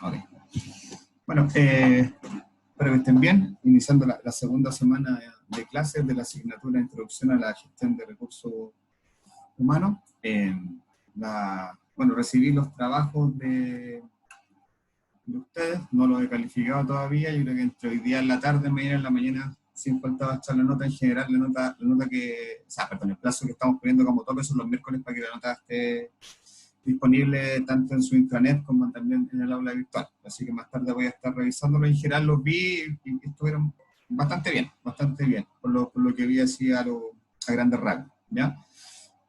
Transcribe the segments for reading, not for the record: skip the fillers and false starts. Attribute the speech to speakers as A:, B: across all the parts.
A: Ok. Bueno, espero que estén bien, iniciando la segunda semana de clases de la asignatura Introducción a la Gestión de Recursos Humanos. Bueno, recibí los trabajos de ustedes, no los he calificado todavía, yo creo que entre hoy día en la tarde, mañana en la mañana, sin falta va a echar la nota en general, la nota que, o sea, perdón, el plazo que estamos poniendo como tope son los miércoles para que la nota esté disponible tanto en su intranet como también en el aula virtual. Así que más tarde voy a estar revisándolo. En general los vi y estuvieron bastante bien, por lo que vi así a grandes rasgos, ¿ya?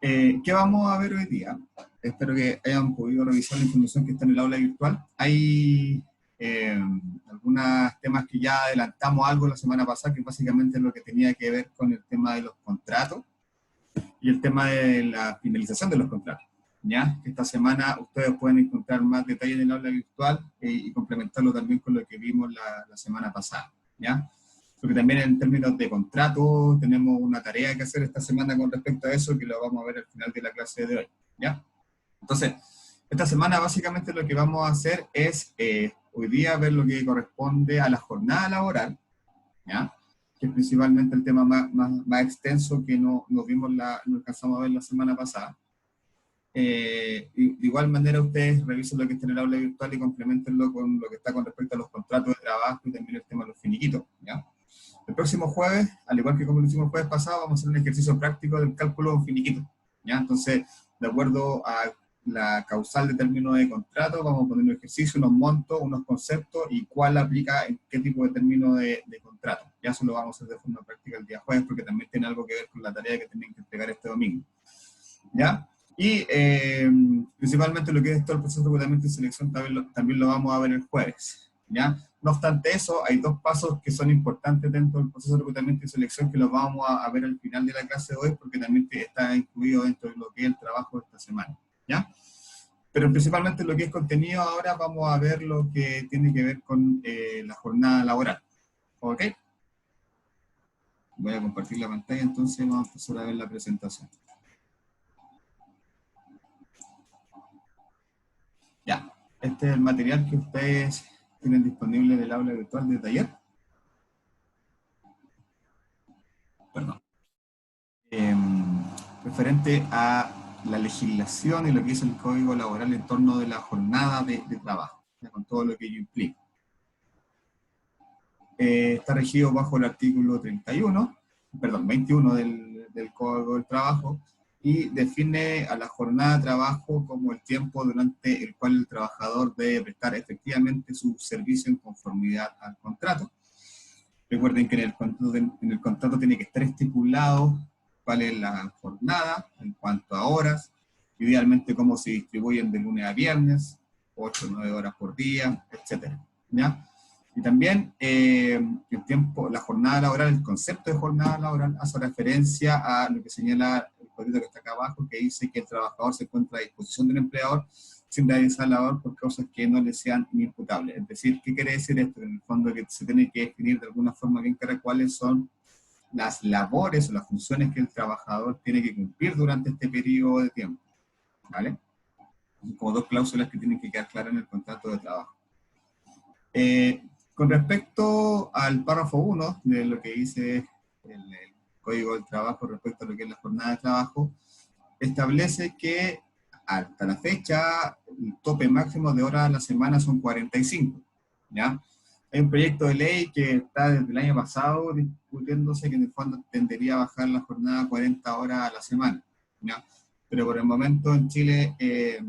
A: ¿Qué vamos a ver hoy día? Espero que hayan podido revisar la información que está en el aula virtual. Hay algunos temas que ya adelantamos algo la semana pasada, que básicamente es lo que tenía que ver con el tema de los contratos y el tema de la finalización de los contratos. ¿Ya? Que esta semana ustedes pueden encontrar más detalles en el aula virtual y complementarlo también con lo que vimos la semana pasada. ¿Ya? Porque también en términos de contrato tenemos una tarea que hacer esta semana con respecto a eso, que lo vamos a ver al final de la clase de hoy. ¿Ya? Entonces, esta semana básicamente lo que vamos a hacer es hoy día ver lo que corresponde a la jornada laboral, ¿ya? Que es principalmente el tema más extenso que no vimos no alcanzamos a ver la semana pasada. De igual manera ustedes revisen lo que está en el aula virtual y complementenlo con lo que está con respecto a los contratos de trabajo y también el tema de los finiquitos, ¿ya? El próximo jueves, al igual que como lo hicimos el jueves pasado, vamos a hacer un ejercicio práctico del cálculo de un finiquito, ¿ya? Entonces, de acuerdo a la causal de término de contrato, vamos a poner un ejercicio, unos montos, unos conceptos y cuál aplica en qué tipo de término de contrato. Ya eso lo vamos a hacer de forma práctica el día jueves porque también tiene algo que ver con la tarea que tienen que entregar este domingo, ¿ya? Y principalmente lo que es todo el proceso de reclutamiento y selección también lo vamos a ver el jueves, ¿ya? No obstante eso, hay dos pasos que son importantes dentro del proceso de reclutamiento y selección que los vamos a ver al final de la clase de hoy porque también está incluido dentro de lo que es el trabajo de esta semana, ¿ya? Pero principalmente lo que es contenido ahora vamos a ver lo que tiene que ver con la jornada laboral, ¿ok? Voy a compartir la pantalla, entonces vamos a empezar a ver la presentación. Ya, este es el material que ustedes tienen disponible en el aula virtual de taller. Perdón. Referente a la legislación y lo que es el código laboral en torno de la jornada de trabajo, ya, con todo lo que ello implica. Está regido bajo el artículo 21 del Código del Trabajo y define a la jornada de trabajo como el tiempo durante el cual el trabajador debe prestar efectivamente su servicio en conformidad al contrato. Recuerden que en el contrato tiene que estar estipulado cuál es la jornada en cuanto a horas, idealmente cómo se distribuyen de lunes a viernes, 8 o 9 horas por día, etc. ¿Ya? Y también el tiempo, la jornada laboral, el concepto de jornada laboral hace referencia a lo que señala el cuadrito que está acá abajo, que dice que el trabajador se encuentra a disposición del empleador sin realizar labor por causas que no le sean inimputables. Es decir, ¿qué quiere decir esto? En el fondo que se tiene que definir de alguna forma bien clara cuáles son las labores o las funciones que el trabajador tiene que cumplir durante este periodo de tiempo, ¿vale? Como dos cláusulas que tienen que quedar claras en el contrato de trabajo. Con respecto al párrafo 1 de lo que dice el Código del Trabajo respecto a lo que es la jornada de trabajo, establece que hasta la fecha el tope máximo de horas a la semana son 45, ¿ya? Hay un proyecto de ley que está desde el año pasado discutiéndose que en el fondo tendería a bajar la jornada a 40 horas a la semana, ¿ya? Pero por el momento en Chile es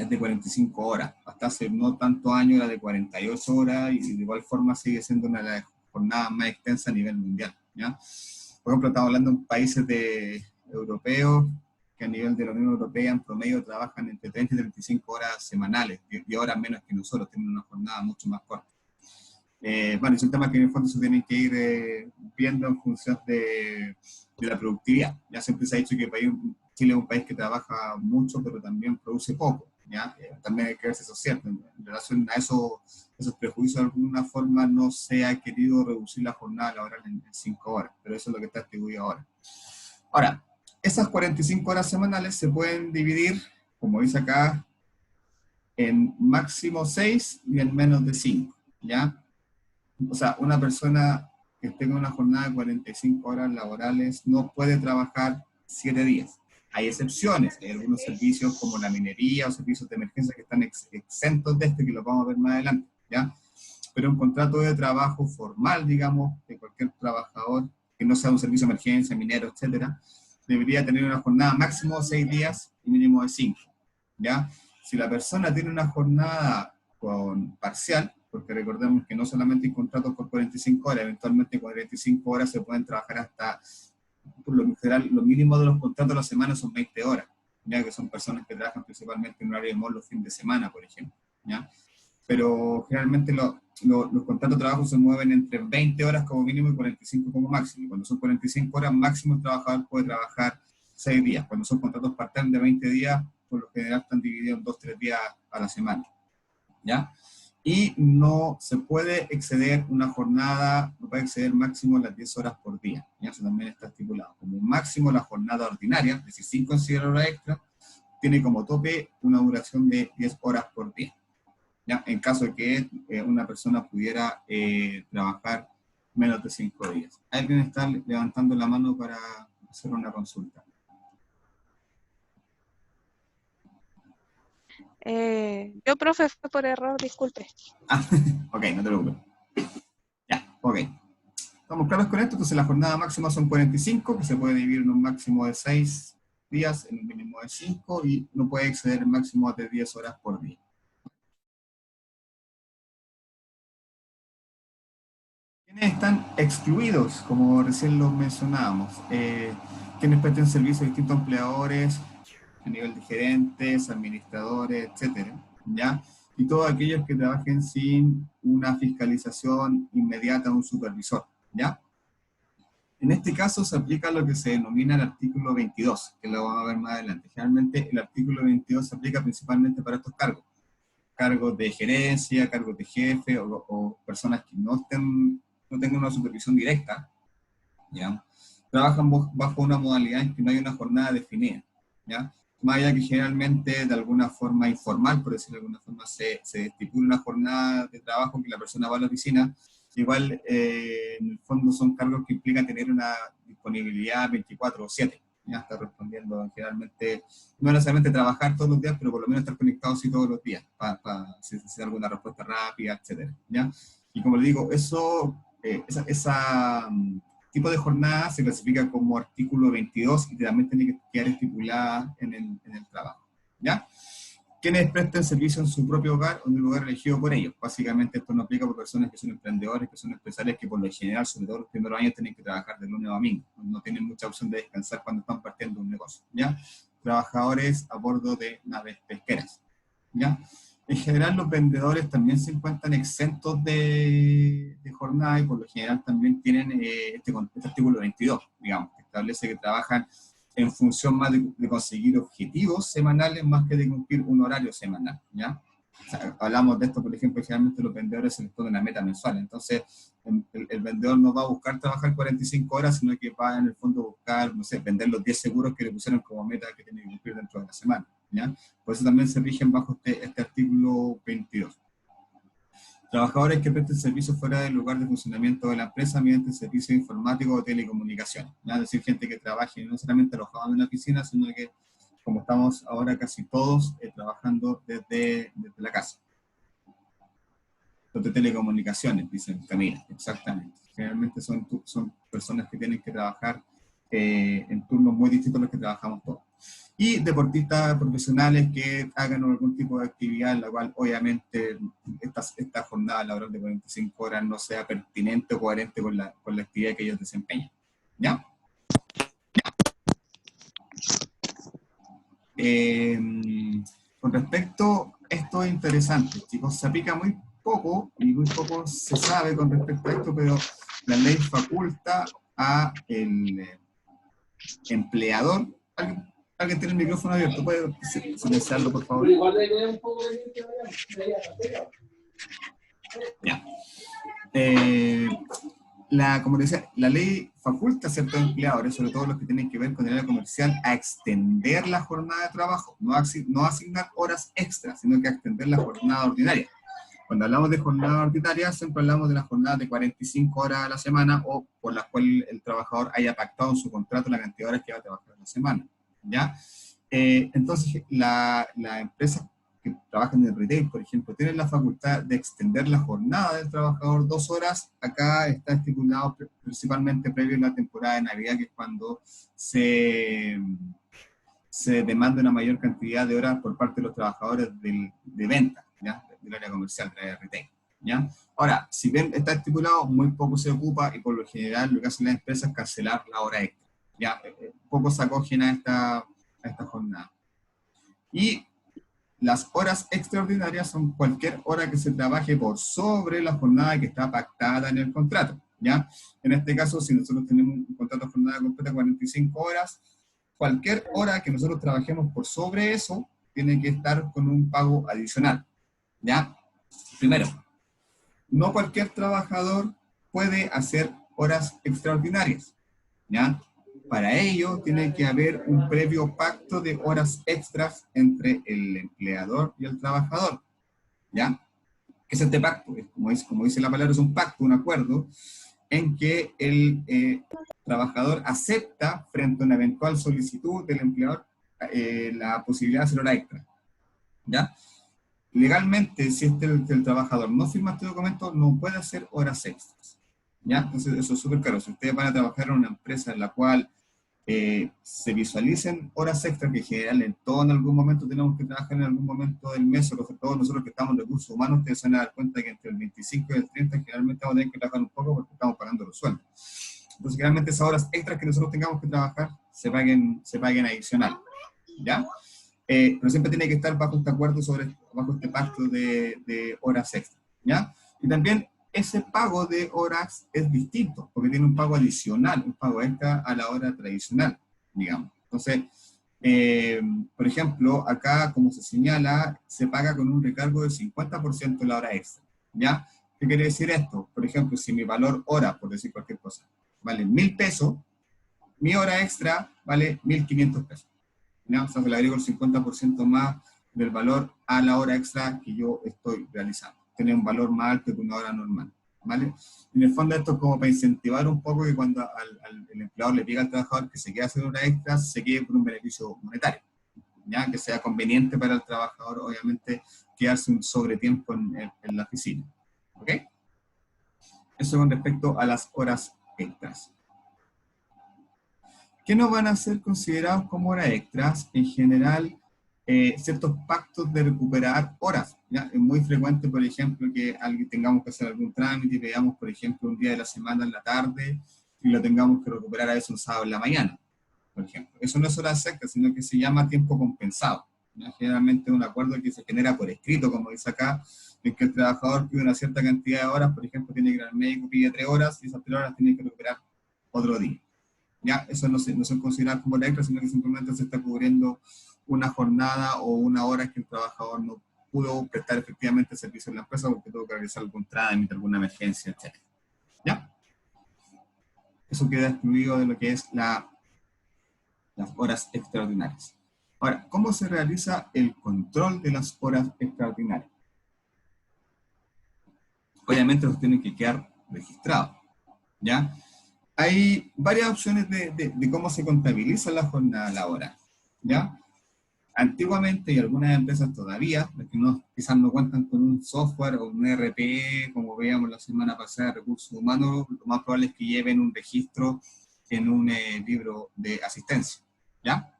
A: de 45 horas. Hasta hace no tantos años era de 48 horas y de igual forma sigue siendo una de las jornadas más extensas a nivel mundial, ¿ya? Por ejemplo, estamos hablando de países europeos que a nivel de la Unión Europea en promedio trabajan entre 30 y 35 horas semanales, 10 horas menos que nosotros, tienen una jornada mucho más corta. Bueno, es un tema que en el fondo se tienen que ir viendo en función de la productividad. Ya siempre se ha dicho que Chile es un país que trabaja mucho, pero también produce poco, ¿ya? También hay que ver si eso es cierto. En relación a esos prejuicios, de alguna forma no se ha querido reducir la jornada laboral en 5 horas, pero eso es lo que está atribuido ahora. Ahora, esas 45 horas semanales se pueden dividir, como dice acá, en máximo 6 y en menos de 5, ¿ya? O sea, una persona que tenga una jornada de 45 horas laborales no puede trabajar 7 días. Hay excepciones, hay algunos servicios como la minería o servicios de emergencia que están exentos de este, que lo vamos a ver más adelante, ¿ya? Pero un contrato de trabajo formal, digamos, de cualquier trabajador, que no sea un servicio de emergencia, minero, etcétera, debería tener una jornada máximo de 6 días y mínimo de 5, ¿ya? Si la persona tiene una jornada con parcial, porque recordemos que no solamente hay contratos por 45 horas, eventualmente 45 horas se pueden trabajar hasta, por lo general, lo mínimo de los contratos a la semana son 20 horas, ya que son personas que trabajan principalmente en horario de módulo fin de semana, por ejemplo, ¿ya? Pero generalmente los contratos de trabajo se mueven entre 20 horas como mínimo y 45 como máximo. Cuando son 45 horas máximo, el trabajador puede trabajar 6 días. Cuando son contratos part-time de 20 días, por lo general están divididos en 2-3 días a la semana, ¿ya? Y no se puede exceder una jornada, no puede exceder máximo las 10 horas por día, ¿ya? Eso también está estipulado. Como máximo la jornada ordinaria, es decir, sin considerar hora extra, tiene como tope una duración de 10 horas por día, ¿ya? En caso de que una persona pudiera trabajar menos de 5 días. ¿Alguien está levantando la mano para hacer una consulta?
B: Yo, profe, fue por error, disculpe.
A: Ah, ok, no te preocupes. Ya, ok. ¿Estamos claros con esto? Entonces la jornada máxima son 45, que se puede dividir en un máximo de 6 días, en un mínimo de 5, y no puede exceder el máximo de 10 horas por día. ¿Quiénes están excluidos? Como recién lo mencionábamos. Quienes prestan servicio a distintos empleadores, a nivel de gerentes, administradores, etcétera, ¿ya? Y todos aquellos que trabajen sin una fiscalización inmediata de un supervisor, ¿ya? En este caso se aplica lo que se denomina el artículo 22, que lo vamos a ver más adelante. Generalmente el artículo 22 se aplica principalmente para estos cargos. Cargos de gerencia, cargos de jefe o personas que no tengan una supervisión directa, ¿ya? Trabajan bajo una modalidad en que no hay una jornada definida, ¿ya? Más allá que generalmente de alguna forma informal, por decirlo de alguna forma, se estipula una jornada de trabajo que la persona va a la oficina, igual en el fondo son cargos que implican tener una disponibilidad 24/7, ya está respondiendo generalmente, no necesariamente trabajar todos los días, pero por lo menos estar conectado sí todos los días, para si necesita alguna respuesta rápida, etcétera, ¿ya? Y como le digo, esa tipo de jornada se clasifica como artículo 22 y también tiene que quedar estipulada en el trabajo, ¿ya? Quienes presten servicio en su propio hogar o en un lugar elegido por ellos. Básicamente esto no aplica por personas que son emprendedores, que son empresarios, que por lo general, sobre todo los primeros años, tienen que trabajar de lunes a domingo. No tienen mucha opción de descansar cuando están partiendo un negocio, ¿ya? Trabajadores a bordo de naves pesqueras, ¿ya? En general, los vendedores también se encuentran exentos de jornada y por lo general también tienen este artículo 22, digamos, que establece que trabajan en función más de conseguir objetivos semanales más que de cumplir un horario semanal, ¿ya? O sea, hablamos de esto, por ejemplo, generalmente los vendedores se les pone una meta mensual, entonces el vendedor no va a buscar trabajar 45 horas, sino que va en el fondo a buscar, no sé, vender los 10 seguros que le pusieron como meta que tiene que cumplir dentro de la semana, ¿ya? Por eso también se rigen bajo este artículo 22. Trabajadores que presten servicios fuera del lugar de funcionamiento de la empresa mediante servicios informáticos o telecomunicaciones, ¿ya? Es decir, gente que trabaje no solamente alojado en una oficina, sino que, como estamos ahora casi todos, trabajando desde la casa. Los de telecomunicaciones, dicen Camila, exactamente. Generalmente son personas que tienen que trabajar en turnos muy distintos a los que trabajamos todos. Y deportistas profesionales que hagan algún tipo de actividad en la cual obviamente esta jornada laboral de 45 horas no sea pertinente o coherente con la actividad que ellos desempeñan, ¿ya? Con respecto, esto es interesante, chicos, se aplica muy poco y muy poco se sabe con respecto a esto, pero la ley faculta a el empleador. ¿Alguien tiene el micrófono abierto? ¿Puede silenciarlo, por favor? Ya. como te decía, la ley faculta a ciertos empleadores, sobre todo los que tienen que ver con el área comercial, a extender la jornada de trabajo, no asignar horas extras, sino que a extender la jornada ordinaria. Cuando hablamos de jornada ordinaria, siempre hablamos de la jornada de 45 horas a la semana, o por la cual el trabajador haya pactado en su contrato la cantidad de horas que va a trabajar a la semana, ¿ya? Entonces, la empresa que trabajan en el retail, por ejemplo, tienen la facultad de extender la jornada del trabajador 2 horas. Acá está estipulado principalmente previo a la temporada de Navidad, que es cuando se demanda una mayor cantidad de horas por parte de los trabajadores de venta, ¿ya? Del área comercial, del área retail, ¿ya? Ahora, si bien está estipulado, muy poco se ocupa, y por lo general lo que hacen las empresas es cancelar la hora extra, ¿ya? Poco se acogen a esta jornada. Y las horas extraordinarias son cualquier hora que se trabaje por sobre la jornada que está pactada en el contrato, ¿ya? En este caso, si nosotros tenemos un contrato de jornada completa de 45 horas, cualquier hora que nosotros trabajemos por sobre eso, tiene que estar con un pago adicional, ¿ya? Primero, no cualquier trabajador puede hacer horas extraordinarias, ¿ya? Para ello, tiene que haber un previo pacto de horas extras entre el empleador y el trabajador, ¿ya? ¿Qué es este pacto? Como dice la palabra, es un pacto, un acuerdo, en que el trabajador acepta, frente a una eventual solicitud del empleador, la posibilidad de hacer hora extra, ¿ya? Legalmente, si el trabajador no firma este documento, no puede hacer horas extras, ¿ya? Entonces, eso es súper claro. Si ustedes van a trabajar en una empresa en la cual se visualicen horas extras, que en general en todo en algún momento tenemos que trabajar en algún momento del mes, sobre todo nosotros que estamos en recursos humanos, ustedes se van a dar cuenta que entre el 25 y el 30 generalmente vamos a tener que trabajar un poco porque estamos pagando los sueldos. Entonces, generalmente esas horas extras que nosotros tengamos que trabajar se paguen adicional, ¿ya? Pero siempre tiene que estar bajo este acuerdo, bajo este pacto de horas extras, ¿ya? Y también ese pago de horas es distinto, porque tiene un pago adicional, un pago extra a la hora tradicional, digamos. Entonces, por ejemplo, acá, como se señala, se paga con un recargo del 50% de la hora extra, ¿ya? ¿Qué quiere decir esto? Por ejemplo, si mi valor hora, por decir cualquier cosa, vale 1.000 pesos, mi hora extra vale 1.500 pesos, ¿ya? O sea, se le agrego el 50% más del valor a la hora extra que yo estoy realizando. Tiene un valor más alto que una hora normal, ¿vale? En el fondo esto es como para incentivar un poco que cuando el empleador le pida al trabajador que se quede a hacer horas extras, se quede por un beneficio monetario, ¿ya? Que sea conveniente para el trabajador, obviamente, quedarse un sobretiempo en la oficina, ¿ok? Eso con respecto a las horas extras. ¿Qué no van a ser considerados como horas extras? En general, ciertos pactos de recuperar horas, ¿ya? Es muy frecuente, por ejemplo, que tengamos que hacer algún trámite y veamos, por ejemplo, un día de la semana en la tarde y lo tengamos que recuperar a veces un sábado en la mañana, por ejemplo. Eso no es horas extras, sino que se llama tiempo compensado, ¿ya? Generalmente es un acuerdo que se genera por escrito, como dice acá, en que el trabajador pide una cierta cantidad de horas, por ejemplo, tiene que ir al médico, pide 3 horas, y esas 3 horas tiene que recuperar otro día. ¿Ya? Eso no son consideradas como horas extras, sino que simplemente se está cubriendo una jornada o una hora que el trabajador no pudo prestar efectivamente servicio en la empresa porque tuvo que realizar algún trámite, alguna emergencia, etc. ¿Ya? Eso queda excluido de lo que es las horas extraordinarias. Ahora, ¿cómo se realiza el control de las horas extraordinarias? Obviamente los tienen que quedar registrados, ¿ya? Hay varias opciones de cómo se contabiliza la jornada laboral, ¿ya? Antiguamente, y algunas empresas todavía, las que quizás no cuentan con un software o un ERP, como veíamos la semana pasada de recursos humanos, lo más probable es que lleven un registro en un libro de asistencia, ¿ya?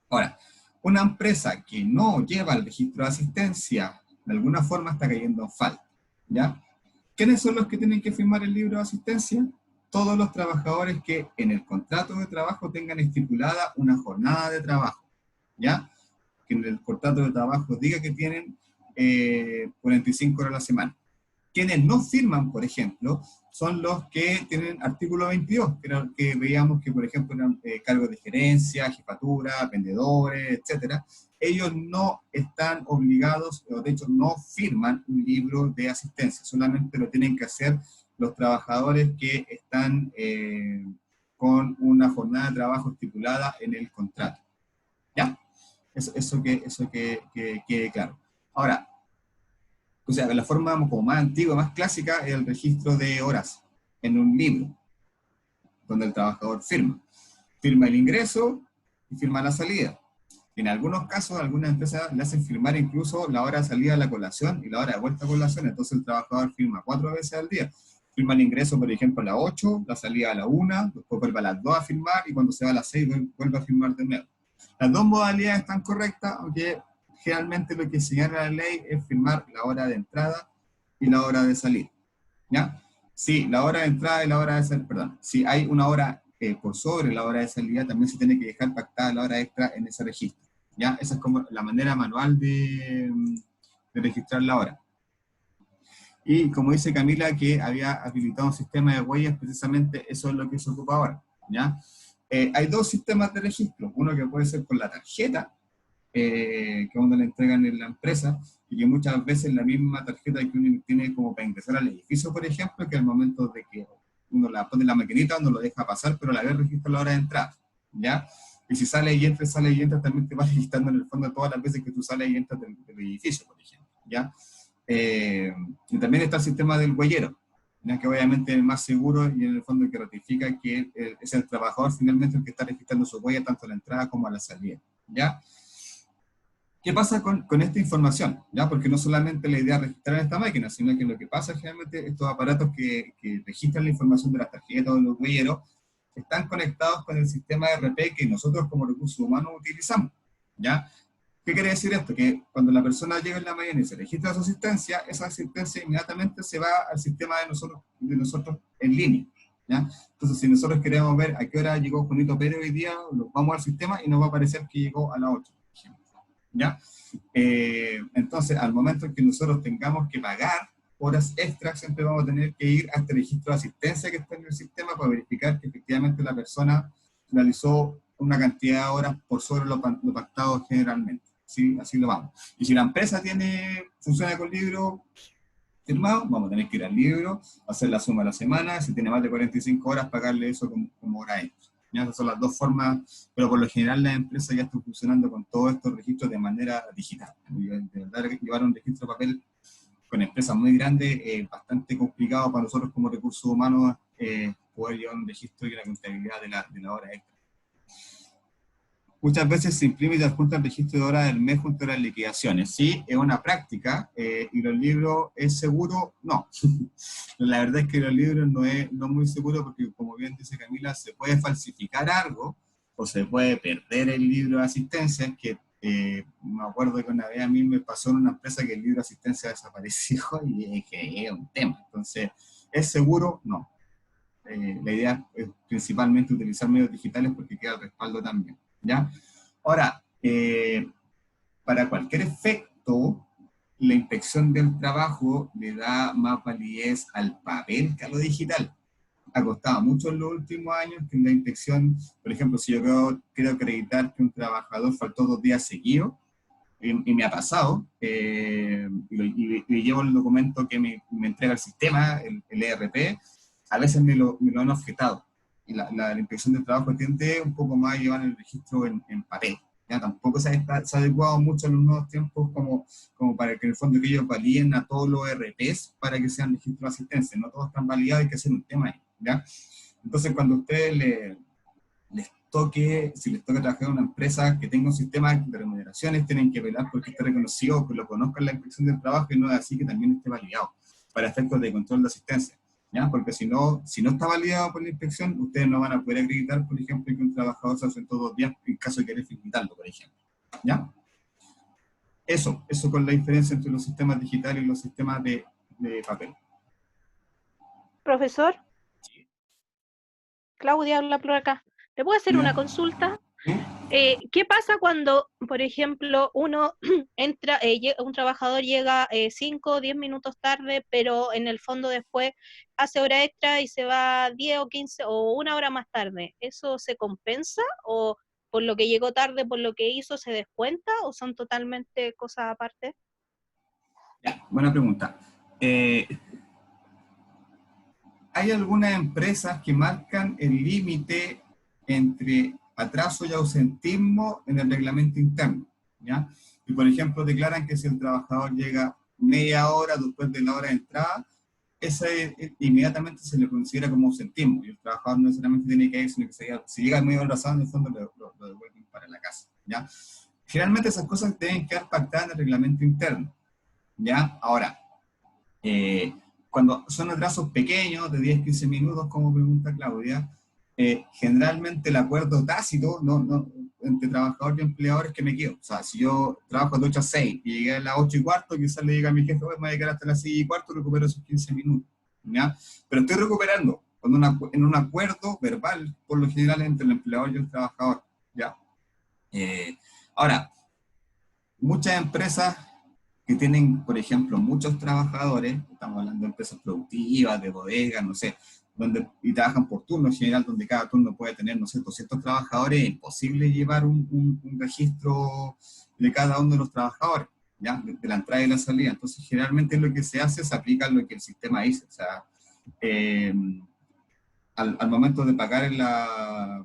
A: Ahora, una empresa que no lleva el registro de asistencia, de alguna forma está cayendo en falta, ¿ya? ¿Quiénes son los que tienen que firmar el libro de asistencia? Todos los trabajadores que en el contrato de trabajo tengan estipulada una jornada de trabajo, ¿ya? Que en el contrato de trabajo diga que tienen 45 horas a la semana. Quienes no firman, por ejemplo, son los que tienen artículo 22, que veíamos que, por ejemplo, eran cargos de gerencia, jefatura, vendedores, etcétera. Ellos no están obligados, o de hecho no firman un libro de asistencia, solamente lo tienen que hacer los trabajadores que están con una jornada de trabajo estipulada en el contrato. ¿Ya? Eso que quede claro. Ahora, o sea, la forma como más antigua, más clásica, es el registro de horas en un libro, donde el trabajador firma. Firma el ingreso y firma la salida. En algunos casos, algunas empresas le hacen firmar incluso la hora de salida a la colación y la hora de vuelta a colación, entonces el trabajador firma 4 veces al día. Firma el ingreso, por ejemplo, a las 8, la salida a la 1, después vuelve a las 2 a firmar, y cuando se va a las 6 vuelve a firmar de nuevo. Las dos modalidades están correctas, aunque generalmente lo que señala la ley es firmar la hora de entrada y la hora de salida. ¿Ya? Sí, la hora de entrada y la hora de salida, perdón, si hay una hora por sobre la hora de salida, también se tiene que dejar pactada la hora extra en ese registro. ¿Ya? Esa es como la manera manual de registrar la hora. Y como dice Camila, que había habilitado un sistema de huellas, precisamente eso es lo que se ocupa ahora. ¿Ya? Hay dos sistemas de registro, uno que puede ser con la tarjeta, que uno le entregan en la empresa, y que muchas veces la misma tarjeta que uno tiene como para ingresar al edificio, por ejemplo, que al momento de que uno la pone en la maquinita, uno lo deja pasar, pero a la vez registra la hora de entrada, ¿ya? Y si sale y entra, también te va registrando en el fondo todas las veces que tú sales y entras del edificio, por ejemplo, ¿ya? Y también está el sistema del huellero, ¿ya? Que obviamente es el más seguro y en el fondo el que ratifica que es el trabajador finalmente el que está registrando su huella tanto a la entrada como a la salida, ¿ya? ¿Qué pasa con esta información? ¿Ya? Porque no solamente la idea es registrar en esta máquina, sino que lo que pasa es que generalmente estos aparatos que registran la información de las tarjetas o de los huelleros están conectados con el sistema RP que nosotros como recursos humanos utilizamos. ¿Ya? ¿Qué quiere decir esto? Que cuando la persona llega en la mañana y se registra su asistencia, esa asistencia inmediatamente se va al sistema de nosotros en línea. ¿Ya? Entonces, si nosotros queremos ver a qué hora llegó Juanito Pérez hoy día, vamos al sistema y nos va a aparecer que llegó a las 8, por ejemplo. ¿Ya? Entonces, al momento en que nosotros tengamos que pagar horas extras, siempre vamos a tener que ir a este registro de asistencia que está en el sistema para verificar que efectivamente la persona realizó una cantidad de horas por sobre lo pactado generalmente. ¿Sí? Así lo vamos. Y si la empresa funciona con libro firmado, vamos a tener que ir al libro, hacer la suma de la semana, si tiene más de 45 horas, pagarle eso como hora extra. ¿Ya? Esas son las dos formas, pero por lo general las empresas ya están funcionando con todos estos registros de manera digital. De verdad, llevar un registro de papel con empresas muy grandes es bastante complicado para nosotros como recursos humanos poder llevar un registro y una contabilidad de la hora extra. Muchas veces se imprime y se adjunta el registro de horas del mes junto a las liquidaciones. Sí, es una práctica, y los libros, ¿es seguro? No. La verdad es que los libros no es muy seguro porque, como bien dice Camila, se puede falsificar algo o se puede perder el libro de asistencia, que me acuerdo que una vez a mí me pasó en una empresa que el libro de asistencia desapareció y que es un tema. Entonces, ¿es seguro? No. La idea es principalmente utilizar medios digitales porque queda el respaldo también. ¿Ya? Ahora, para cualquier efecto, la inspección del trabajo le da más validez al papel que a lo digital. Ha costado mucho en los últimos años que la inspección, por ejemplo, si yo quiero acreditar que un trabajador faltó 2 días seguidos, y me ha pasado, y llevo el documento que me entrega el sistema, el ERP, a veces me lo han objetado. Y la inspección del trabajo tiende un poco más a llevar el registro en papel. ¿Ya? Tampoco se ha adecuado mucho en los nuevos tiempos como para que en el fondo que ellos validen a todos los ERPs para que sean registros de asistencia. No todos están validados, hay que hacer un tema ahí. ¿Ya? Entonces, cuando ustedes si les toca trabajar en una empresa que tenga un sistema de remuneraciones, tienen que velar porque esté reconocido, que lo conozcan la inspección del trabajo, y no es así que también esté validado para efectos de control de asistencia. ¿Ya? Porque si no está validado por la inspección, ustedes no van a poder acreditar, por ejemplo, que un trabajador se ausentó 2 días en caso de querer finiquitarlo, por ejemplo. ¿Ya? Eso con la diferencia entre los sistemas digitales y los sistemas de papel.
B: Profesor, Claudia habla por acá. ¿Le puedo hacer una consulta? ¿Qué pasa cuando, por ejemplo, uno entra, un trabajador llega 5 o 10 minutos tarde, pero en el fondo después hace hora extra y se va 10 o 15 o 1 hora más tarde? ¿Eso se compensa? ¿O por lo que llegó tarde, por lo que hizo, se descuenta? ¿O son totalmente cosas aparte?
A: Ya, buena pregunta. hay algunas empresas que marcan el límite entre atraso y ausentismo en el reglamento interno, ¿ya? Y por ejemplo declaran que si el trabajador llega media hora después de la hora de entrada, inmediatamente se le considera como ausentismo, y el trabajador no necesariamente tiene que ir, sino que si llega media hora atrasado, en el fondo lo devuelven para la casa, ¿ya? Generalmente esas cosas deben quedar pactadas en el reglamento interno, ¿ya? Ahora, cuando son atrasos pequeños, de 10-15 minutos, como pregunta Claudia, generalmente el acuerdo tácito entre trabajador y empleador es que me quedo. O sea, si yo trabajo de 8 a 6 y llegué a las 8 y cuarto, quizás le diga a mi jefe, me voy a quedar hasta las 6 y cuarto, recupero esos 15 minutos, ¿ya? Pero estoy recuperando en un acuerdo verbal, por lo general, entre el empleador y el trabajador, ¿ya? Ahora, muchas empresas que tienen, por ejemplo, muchos trabajadores, estamos hablando de empresas productivas, de bodegas, no sé, y trabajan por turno en general, donde cada turno puede tener, no sé, 200 trabajadores, es imposible llevar un registro de cada uno de los trabajadores, ¿ya? De la entrada y la salida. Entonces, generalmente lo que se hace, se aplica lo que el sistema dice, o sea, eh, al momento de pagar la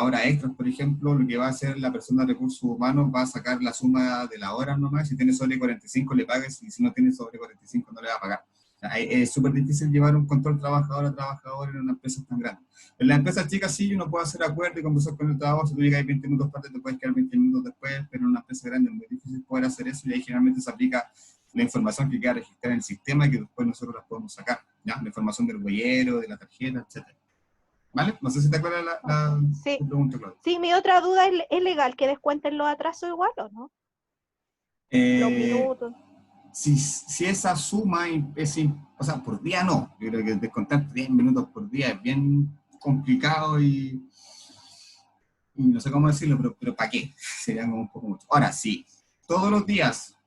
A: hora extra, por ejemplo, lo que va a hacer la persona de recursos humanos va a sacar la suma de la hora nomás. Si tiene sobre 45 le paga, y si no tiene sobre 45 no le va a pagar. O sea, es súper difícil llevar un control trabajador a trabajador en una empresa tan grande. En las empresas chicas sí, uno puede hacer acuerdo y conversar con el trabajo. Si tú llegas 20 minutos tarde, te puedes quedar 20 minutos después, pero en una empresa grande es muy difícil poder hacer eso, y ahí generalmente se aplica la información que queda registrada en el sistema y que después nosotros la podemos sacar, ¿ya? La información del huellero, de la tarjeta, etc. ¿Vale? No sé si te aclara
B: Sí.
A: tu pregunta, Claudia.
B: Sí, mi otra duda es legal que descuenten los atrasos igual, ¿o no? Los minutos.
A: Si esa suma o sea, por día no. Yo creo que descontar 10 minutos por día es bien complicado y no sé cómo decirlo, pero ¿para qué? Sería como un poco mucho. Ahora, sí, todos los días,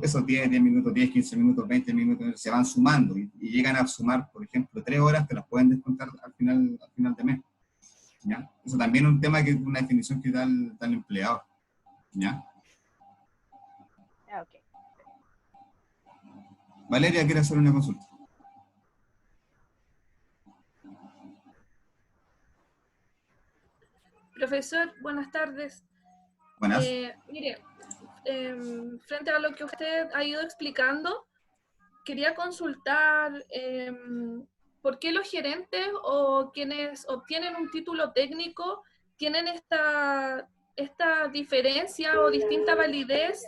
A: esos 10 minutos, 10, 15 minutos, 20 minutos se van sumando y llegan a sumar, por ejemplo, 3 horas, te las pueden descontar al final de mes. ¿Ya? Eso también es un tema que es una definición que da el empleador. ¿Ya?
B: Okay.
A: Valeria quiere hacer una consulta.
C: Profesor, buenas tardes.
A: Buenas.
C: Mire, frente a lo que usted ha ido explicando, quería consultar por qué los gerentes o quienes obtienen un título técnico tienen esta diferencia o distinta validez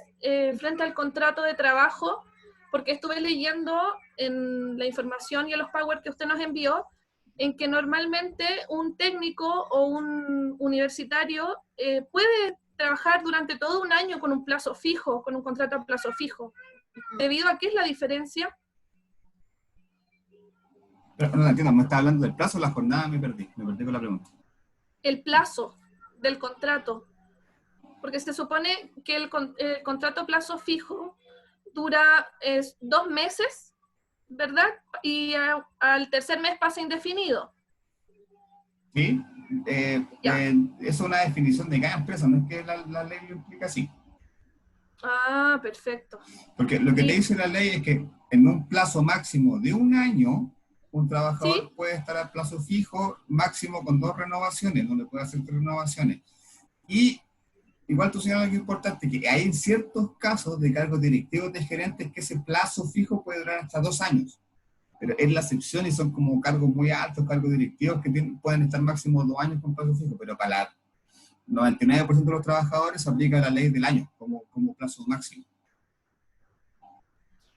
C: frente al contrato de trabajo, porque estuve leyendo en la información y en los power que usted nos envió, en que normalmente un técnico o un universitario puede trabajar durante todo un año con un plazo fijo, con un contrato a plazo fijo. ¿Debido a qué es la diferencia?
A: Pero no entiendo, ¿me está hablando del plazo o la jornada? Me perdí con la pregunta.
C: El plazo del contrato. Porque se supone que el contrato a plazo fijo dura 2 meses, ¿verdad? Y al tercer mes pasa indefinido.
A: Sí, es una definición de cada empresa, no es que la ley lo implica así.
C: Ah, perfecto.
A: Porque lo que te dice la ley es que en un plazo máximo de un año, un trabajador
C: ¿Sí?
A: puede estar a plazo fijo máximo con 2 renovaciones, donde puede hacer 3 renovaciones. Y igual tú señalas algo importante, que hay en ciertos casos de cargos directivos de gerentes que ese plazo fijo puede durar hasta 2 años. Pero es la excepción y son como cargos muy altos, cargos directivos que pueden estar máximo 2 años con plazo fijo, pero para el 99% de los trabajadores se aplica la ley del año como plazo máximo.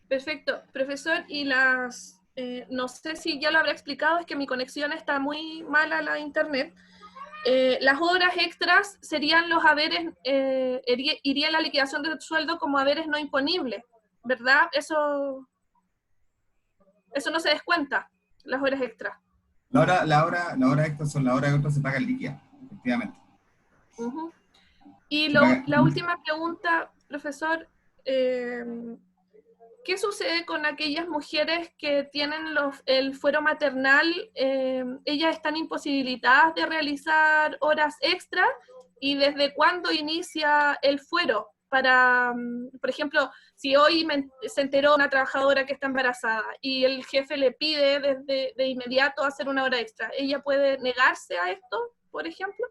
C: Perfecto. Profesor, y no sé si ya lo habrá explicado, es que mi conexión está muy mala a la internet. Las horas extras serían los haberes, iría en la liquidación del sueldo como haberes no imponibles, ¿verdad? Eso no se descuenta, las horas extras.
A: La hora extra son las horas extras se pagan líquidas, efectivamente.
C: Uh-huh. Y la última pregunta, profesor, ¿qué sucede con aquellas mujeres que tienen el fuero maternal? Ellas están imposibilitadas de realizar horas extras, ¿y desde cuándo inicia el fuero para, por ejemplo, si hoy se enteró una trabajadora que está embarazada y el jefe le pide de inmediato hacer una hora extra, ¿ella puede negarse a esto, por ejemplo?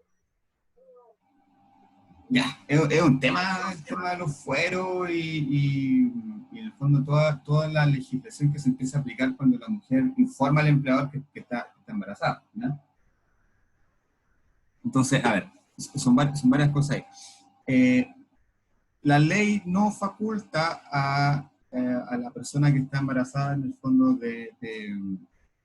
A: Ya, es un tema, el tema de los fueros y en el fondo toda la legislación que se empieza a aplicar cuando la mujer informa al empleador que está embarazada, ¿no? Entonces, a ver, son varias cosas ahí. La ley no faculta a la persona que está embarazada en el fondo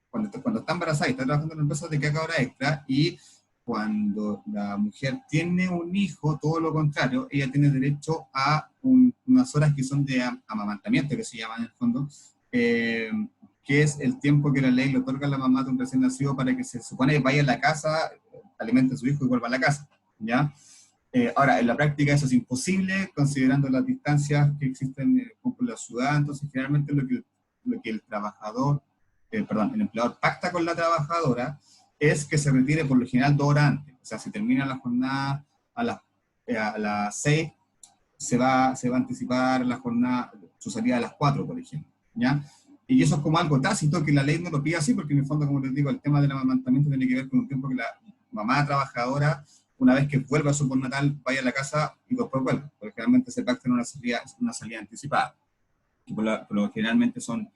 A: cuando está embarazada y está trabajando en la empresa de que haga hora extra, y cuando la mujer tiene un hijo, todo lo contrario, ella tiene derecho a unas horas que son de amamantamiento, que se llaman en el fondo, que es el tiempo que la ley le otorga a la mamá de un recién nacido para que se supone que vaya a la casa, alimente a su hijo y vuelva a la casa, ¿ya? Ahora, en la práctica eso es imposible, considerando las distancias que existen con la ciudad. Entonces generalmente lo que el trabajador, el empleador pacta con la trabajadora es que se retire por lo general 2 horas antes. O sea, si termina la jornada a las 6, se va a anticipar la jornada, su salida a las 4, por ejemplo, ¿ya? Y eso es como algo tácito, que la ley no lo pide así, porque en el fondo, como les digo, el tema del amamantamiento tiene que ver con un tiempo que la mamá trabajadora, una vez que vuelva a su postnatal, vaya a la casa y después vuelva, porque generalmente se pacta en una salida anticipada, que por lo generalmente son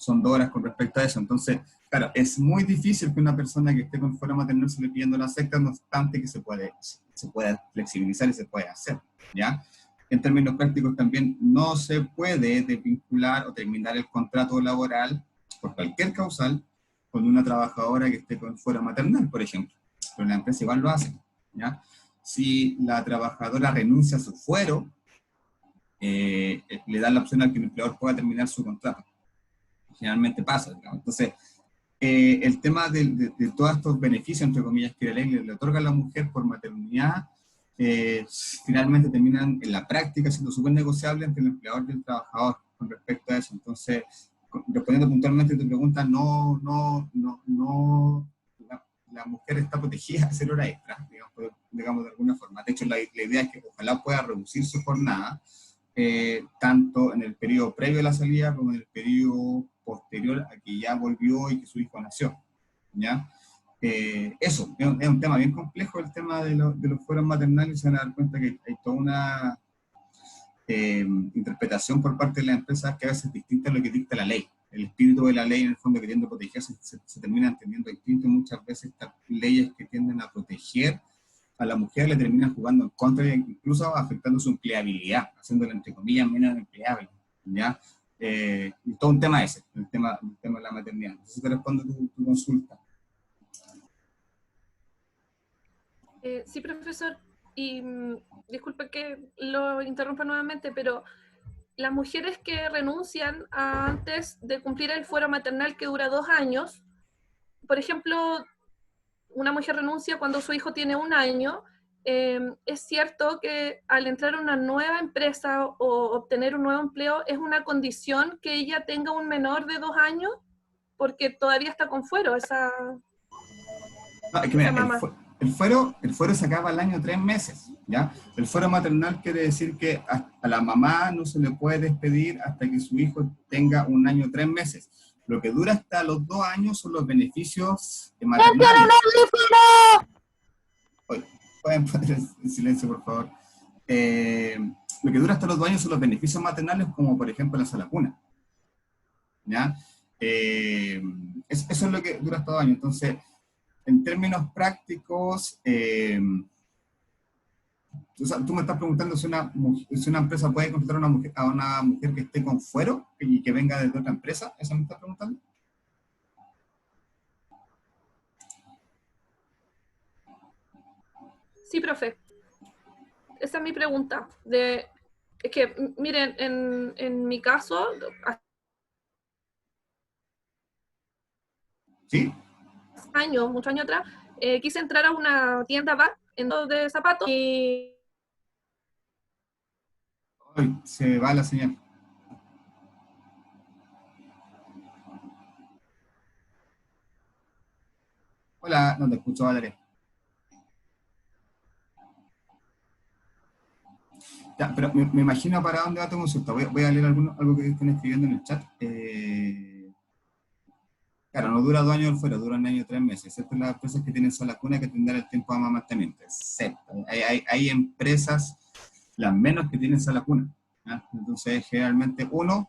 A: 2 horas con respecto a eso. Entonces, claro, es muy difícil que una persona que esté con fuero maternal se le pidiendo la secta, no obstante que se puede flexibilizar y se puede hacer, ¿ya? En términos prácticos también no se puede desvincular o terminar el contrato laboral por cualquier causal con una trabajadora que esté con fuero maternal, por ejemplo, pero la empresa igual lo hace, ¿ya? Si la trabajadora renuncia a su fuero, le dan la opción al que el empleador pueda terminar su contrato. Generalmente pasa, digamos. Entonces, el tema de todos estos beneficios, entre comillas, que la ley le otorga a la mujer por maternidad, finalmente terminan en la práctica siendo súper negociable entre el empleador y el trabajador con respecto a eso. Entonces, respondiendo puntualmente a tu pregunta, la mujer está protegida de hacer hora extra, digamos de alguna forma. De hecho, la idea es que ojalá pueda reducir su jornada, tanto en el periodo previo a la salida como en el periodo posterior a que ya volvió y que su hijo nació, ¿ya? Eso, es un tema bien complejo, el tema de los fueros maternales. Se van a dar cuenta que hay toda una interpretación por parte de las empresas que a veces es distinta a lo que dicta la ley. El espíritu de la ley, en el fondo, queriendo protegerse, se termina entendiendo distinto, y muchas veces estas leyes que tienden a proteger a la mujer le terminan jugando en contra e incluso afectando su empleabilidad, haciéndola, entre comillas, menos empleable, ¿ya? Y todo un tema ese, el tema de la maternidad. Entonces te respondo tu consulta.
C: Sí, profesor, y disculpe que lo interrumpa nuevamente, pero las mujeres que renuncian antes de cumplir el fuero maternal, que dura 2 años, por ejemplo, una mujer renuncia cuando su hijo tiene 1 año, es cierto que al entrar a una nueva empresa o obtener un nuevo empleo, es una condición que ella tenga un menor de 2 años, porque todavía está con fuero esa,
A: No, es que mira,
C: mamá.
A: el fuero se acaba al año 3 meses, ¿ya? El fuero maternal quiere decir que a la mamá no se le puede despedir hasta que su hijo tenga 1 año 3 meses. Lo que dura hasta los 2 años son los beneficios maternales. Oye, ¿pueden poner en silencio, por favor? Lo que dura hasta los 2 años son los beneficios maternales, como por ejemplo la sola cuna, ¿ya? Eso es lo que dura hasta 2 años. Entonces, en términos prácticos, o sea, tú me estás preguntando si una empresa puede contratar a una mujer que esté con fuero y que venga desde otra empresa. ¿Eso me estás preguntando?
C: Sí, profe. Esa es mi pregunta. Es que, miren, en mi caso,
A: ¿Sí?
C: muchos años atrás, quise entrar a una tienda de zapatos y
A: Ay, se va la señal. Hola, no te escucho, Valeria. Ya, pero me imagino para dónde va tu consulta. Voy a leer algo que están escribiendo en el chat. Claro, no dura 2 años fuera, dura 1 año y 3 meses, excepto las empresas que tienen sala cuna que tendrán el tiempo de amamantamiento. Excepto. Hay empresas, las menos, que tienen sala cuna. ¿Ya? Entonces, generalmente cuando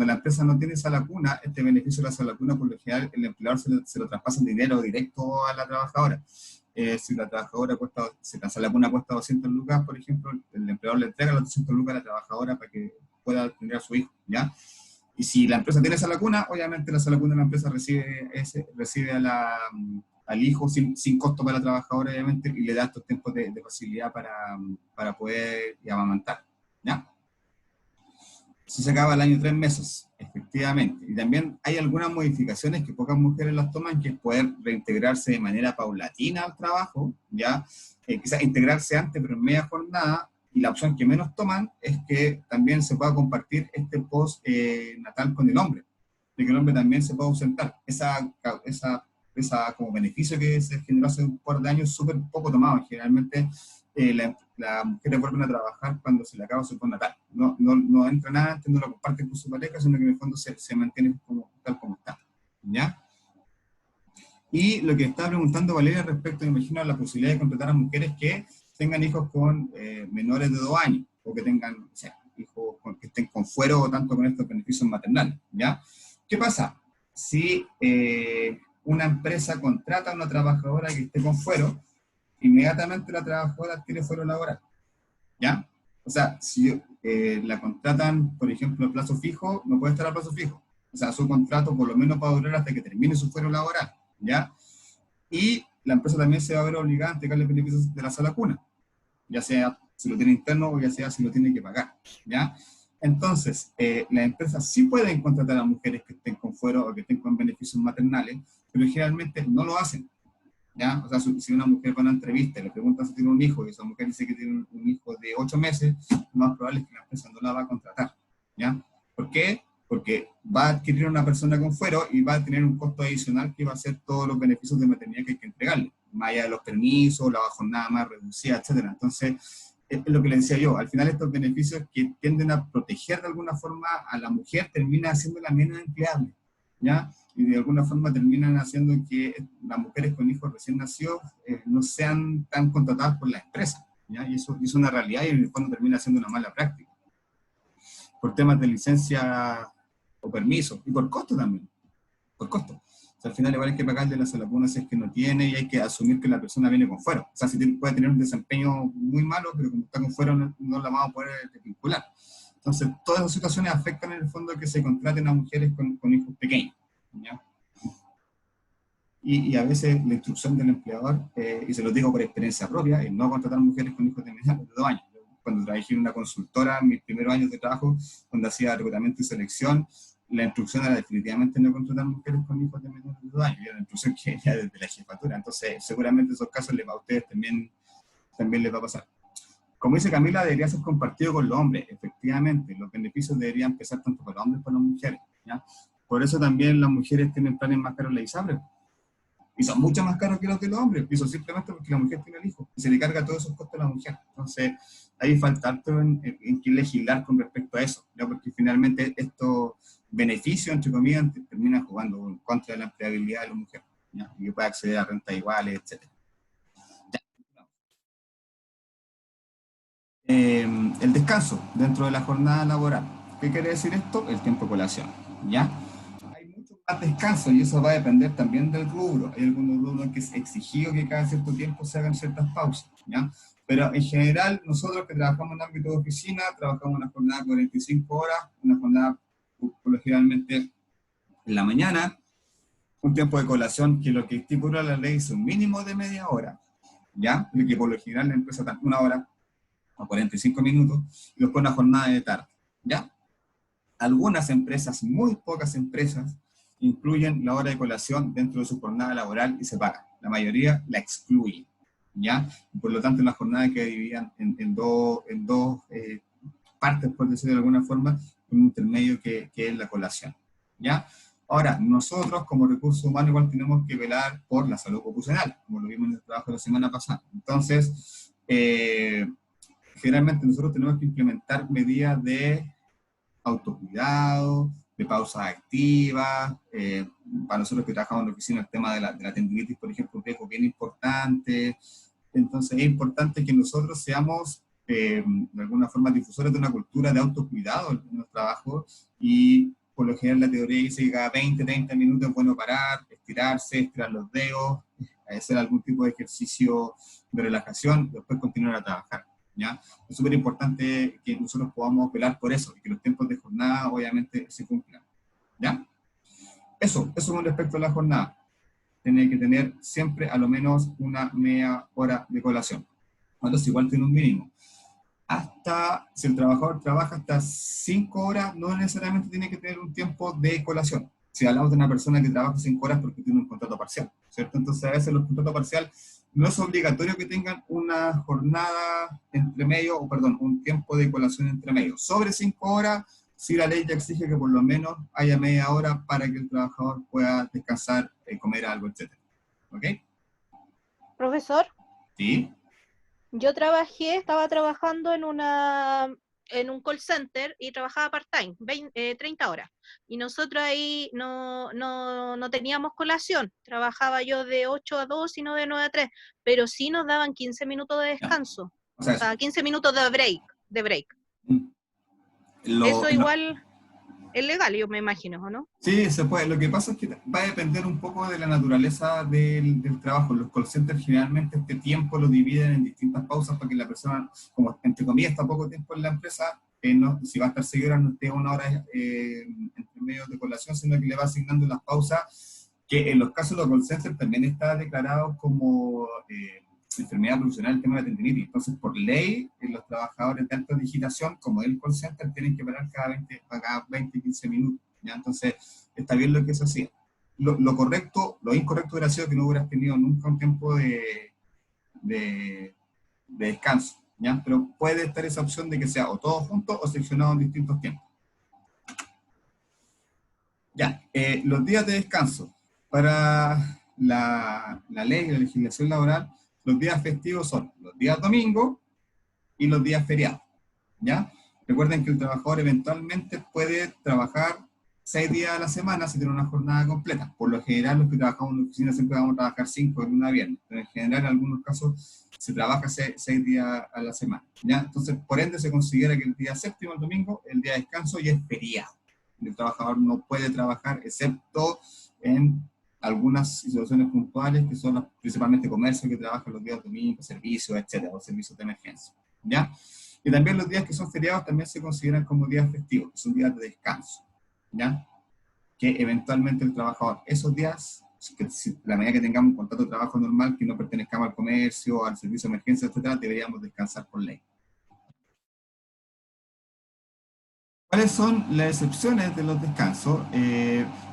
A: la empresa no tiene sala cuna, este beneficio de la sala cuna, por lo general, el empleador se lo traspasa en dinero directo a la trabajadora. Si la trabajadora si la sala cuna cuesta 200 lucas, por ejemplo, el empleador le entrega los 200 lucas a la trabajadora para que pueda tener a su hijo, ¿ya? Y si la empresa tiene sala cuna, obviamente la sala cuna de la empresa recibe al hijo sin costo para la trabajadora, obviamente, y le da estos tiempos de facilidad para poder amamantar, ¿ya? Eso se acaba el año 3 meses, efectivamente. Y también hay algunas modificaciones que pocas mujeres las toman, que es poder reintegrarse de manera paulatina al trabajo, ¿ya? Quizás integrarse antes, pero en media jornada. Y la opción que menos toman es que también se pueda compartir este post natal con el hombre, de que el hombre también se pueda ausentar. Esa como beneficio que se generó hace un par de años, súper poco tomado. Generalmente las mujeres vuelven a trabajar cuando se le acaba su post natal. No entra nada antes, no lo comparten con su pareja, sino que en el fondo se mantiene tal como está, ¿ya? Y lo que estaba preguntando Valeria respecto, me imagino, a la posibilidad de contratar a mujeres que tengan hijos con menores de 2 años, o que tengan, o sea, hijos que estén con fuero, o tanto con estos beneficios maternales, ¿ya? ¿Qué pasa? Si una empresa contrata a una trabajadora que esté con fuero, inmediatamente la trabajadora adquiere fuero laboral, ¿ya? O sea, si la contratan, por ejemplo, a plazo fijo, no puede estar a plazo fijo. O sea, su contrato por lo menos va a durar hasta que termine su fuero laboral, ¿ya? Y la empresa también se va a ver obligada a entregarle beneficios de la sala cuna, ya sea si lo tiene interno o ya sea si lo tiene que pagar, ¿ya? Entonces, las empresas sí pueden contratar a mujeres que estén con fuero o que estén con beneficios maternales, pero generalmente no lo hacen, ¿ya? O sea, si una mujer va a una entrevista y le pregunta si tiene un hijo y esa mujer dice que tiene un hijo de 8 meses, lo más probable es que la empresa no la va a contratar, ¿ya? ¿Por qué? Porque va a adquirir una persona con fuero y va a tener un costo adicional que va a ser todos los beneficios de maternidad que hay que entregarle, más allá de los permisos, la jornada más reducida, etc. Entonces, es lo que le decía yo, al final estos beneficios que tienden a proteger de alguna forma a la mujer terminan haciéndola menos empleable, ¿ya? Y de alguna forma terminan haciendo que las mujeres con hijos recién nacidos no sean tan contratadas por la empresa, ¿ya? Y eso es una realidad y en el fondo termina siendo una mala práctica, por temas de licencia o permiso, y por costo también, por costo. O sea, al final igual hay que pagarle la sala cuna si es que no tiene, y hay que asumir que la persona viene con fuero. O sea, si puede tener un desempeño muy malo, pero como está con fuero no la vamos a poder vincular. Entonces, todas esas situaciones afectan en el fondo que se contraten a mujeres con hijos pequeños, ¿ya? Y a veces la instrucción del empleador, y se lo digo por experiencia propia, es no contratar mujeres con hijos de menos de 2 años. Cuando trabajé en una consultora, en mis primeros años de trabajo, cuando hacía reclutamiento y selección, la instrucción era definitivamente no contratar mujeres con hijos de menos de 2 años, y era la instrucción que venía desde la jefatura. Entonces, seguramente esos casos a ustedes también les va a pasar. Como dice Camila, debería ser compartido con los hombres. Efectivamente, los beneficios deberían empezar tanto para los hombres como para las mujeres, ¿ya? Por eso también las mujeres tienen planes más caros en la ISAPRE. Y son mucho más caros que los de los hombres, y eso simplemente porque la mujer tiene el hijo, y se le carga todos esos costos a la mujer. Entonces, ahí falta harto en que legislar con respecto a eso, ¿ya? Porque finalmente estos beneficios, entre comillas, terminan jugando en contra de la empleabilidad de la mujer, ¿ya? Y que pueda acceder a rentas iguales, etc. El descanso dentro de la jornada laboral. ¿Qué quiere decir esto? El tiempo de colación, ¿ya? Más descanso, y eso va a depender también del rubro. Hay algunos rubros que es exigido que cada cierto tiempo se hagan ciertas pausas, ¿ya? Pero en general, nosotros que trabajamos en ámbito de oficina, trabajamos una jornada de 45 horas, una jornada por lo generalmente en la mañana, un tiempo de colación que lo que estipula la ley es un mínimo de media hora, ¿ya? Que por lo general la empresa está 1 hora o 45 minutos, y después una jornada de tarde, ¿ya? Algunas empresas, muy pocas empresas, incluyen la hora de colación dentro de su jornada laboral y se paga. La mayoría la excluyen, ¿ya? Por lo tanto, la jornada queda dividida en dos partes, por decirlo de alguna forma, un intermedio que es la colación, ¿ya? Ahora, nosotros como recursos humanos igual tenemos que velar por la salud ocupacional, como lo vimos en el trabajo de la semana pasada. Entonces, generalmente nosotros tenemos que implementar medidas de autocuidado, de pausas activas, para nosotros que trabajamos en la oficina el tema de la tendinitis, por ejemplo, un riesgo bien importante. Entonces es importante que nosotros seamos de alguna forma difusores de una cultura de autocuidado en los trabajos, y por lo general la teoría dice que cada 20, 30 minutos es bueno parar, estirarse, estirar los dedos, hacer algún tipo de ejercicio de relajación, después continuar a trabajar, ¿ya? Es súper importante que nosotros podamos velar por eso, y que los tiempos de jornada obviamente se cumplan, ¿ya? Eso con respecto a la jornada. Tiene que tener siempre a lo menos una media hora de colación. Entonces igual tiene un mínimo. Hasta, si el trabajador trabaja hasta 5 horas, no necesariamente tiene que tener un tiempo de colación. Si hablamos de una persona que trabaja 5 horas porque tiene un contrato parcial, ¿cierto? Entonces a veces los contratos parciales no es obligatorio que tengan una jornada entre medio, o perdón, un tiempo de colación entre medio. Sobre 5 horas, sí la ley ya exige que por lo menos haya media hora para que el trabajador pueda descansar, comer algo, etc. ¿Ok?
B: Profesor,
A: Sí.
B: yo estaba trabajando en un call center y trabajaba part-time, 30 horas. Y nosotros ahí no teníamos colación. Trabajaba yo de 8 a 2 y no de 9 a 3, pero sí nos daban 15 minutos de descanso.
A: O sea,
B: O sea, 15 minutos de break.
A: Lo,
B: Eso igual es legal, yo me imagino, ¿o no?
A: Sí, se puede. Lo que pasa es que va a depender un poco de la naturaleza del trabajo. Los call centers generalmente este tiempo lo dividen en distintas pausas para que la persona, como entre comillas está poco tiempo en la empresa, si va a estar 6 horas no esté 1 hora entre medio de colación, sino que le va asignando las pausas, que en los casos de los call centers también está declarado como enfermedad profesional el tema de la tendinitis. Entonces, por ley, los trabajadores de alta digitación, como el call center, tienen que parar cada 20 15 minutos. ¿Ya? Entonces, está bien lo que se hacía. Lo correcto, lo incorrecto hubiera sido que no hubieras tenido nunca un tiempo de descanso, ¿ya? Pero puede estar esa opción de que sea o todo junto o seccionado en distintos tiempos. Ya, los días de descanso. Para la ley, la legislación laboral, los días festivos son los días domingos y los días feriados, ¿ya? Recuerden que el trabajador eventualmente puede trabajar 6 días a la semana si tiene una jornada completa. Por lo general, los que trabajamos en la oficina siempre vamos a trabajar 5 de lunes a viernes, pero en general, en algunos casos, se trabaja 6 días a la semana, ¿ya? Entonces, por ende, se considera que el día séptimo, el domingo, el día de descanso y es feriado. El trabajador no puede trabajar, excepto en algunas situaciones puntuales, que son principalmente comercios que trabajan los días domingos, servicios, etcétera, o servicios de emergencia, ¿ya? Y también los días que son feriados también se consideran como días festivos, que son días de descanso, ¿ya? Que eventualmente el trabajador, esos días, la medida que tengamos un contrato de trabajo normal, que no pertenezcamos al comercio, al servicio de emergencia, etcétera, deberíamos descansar por ley. ¿Cuáles son las excepciones de los descansos?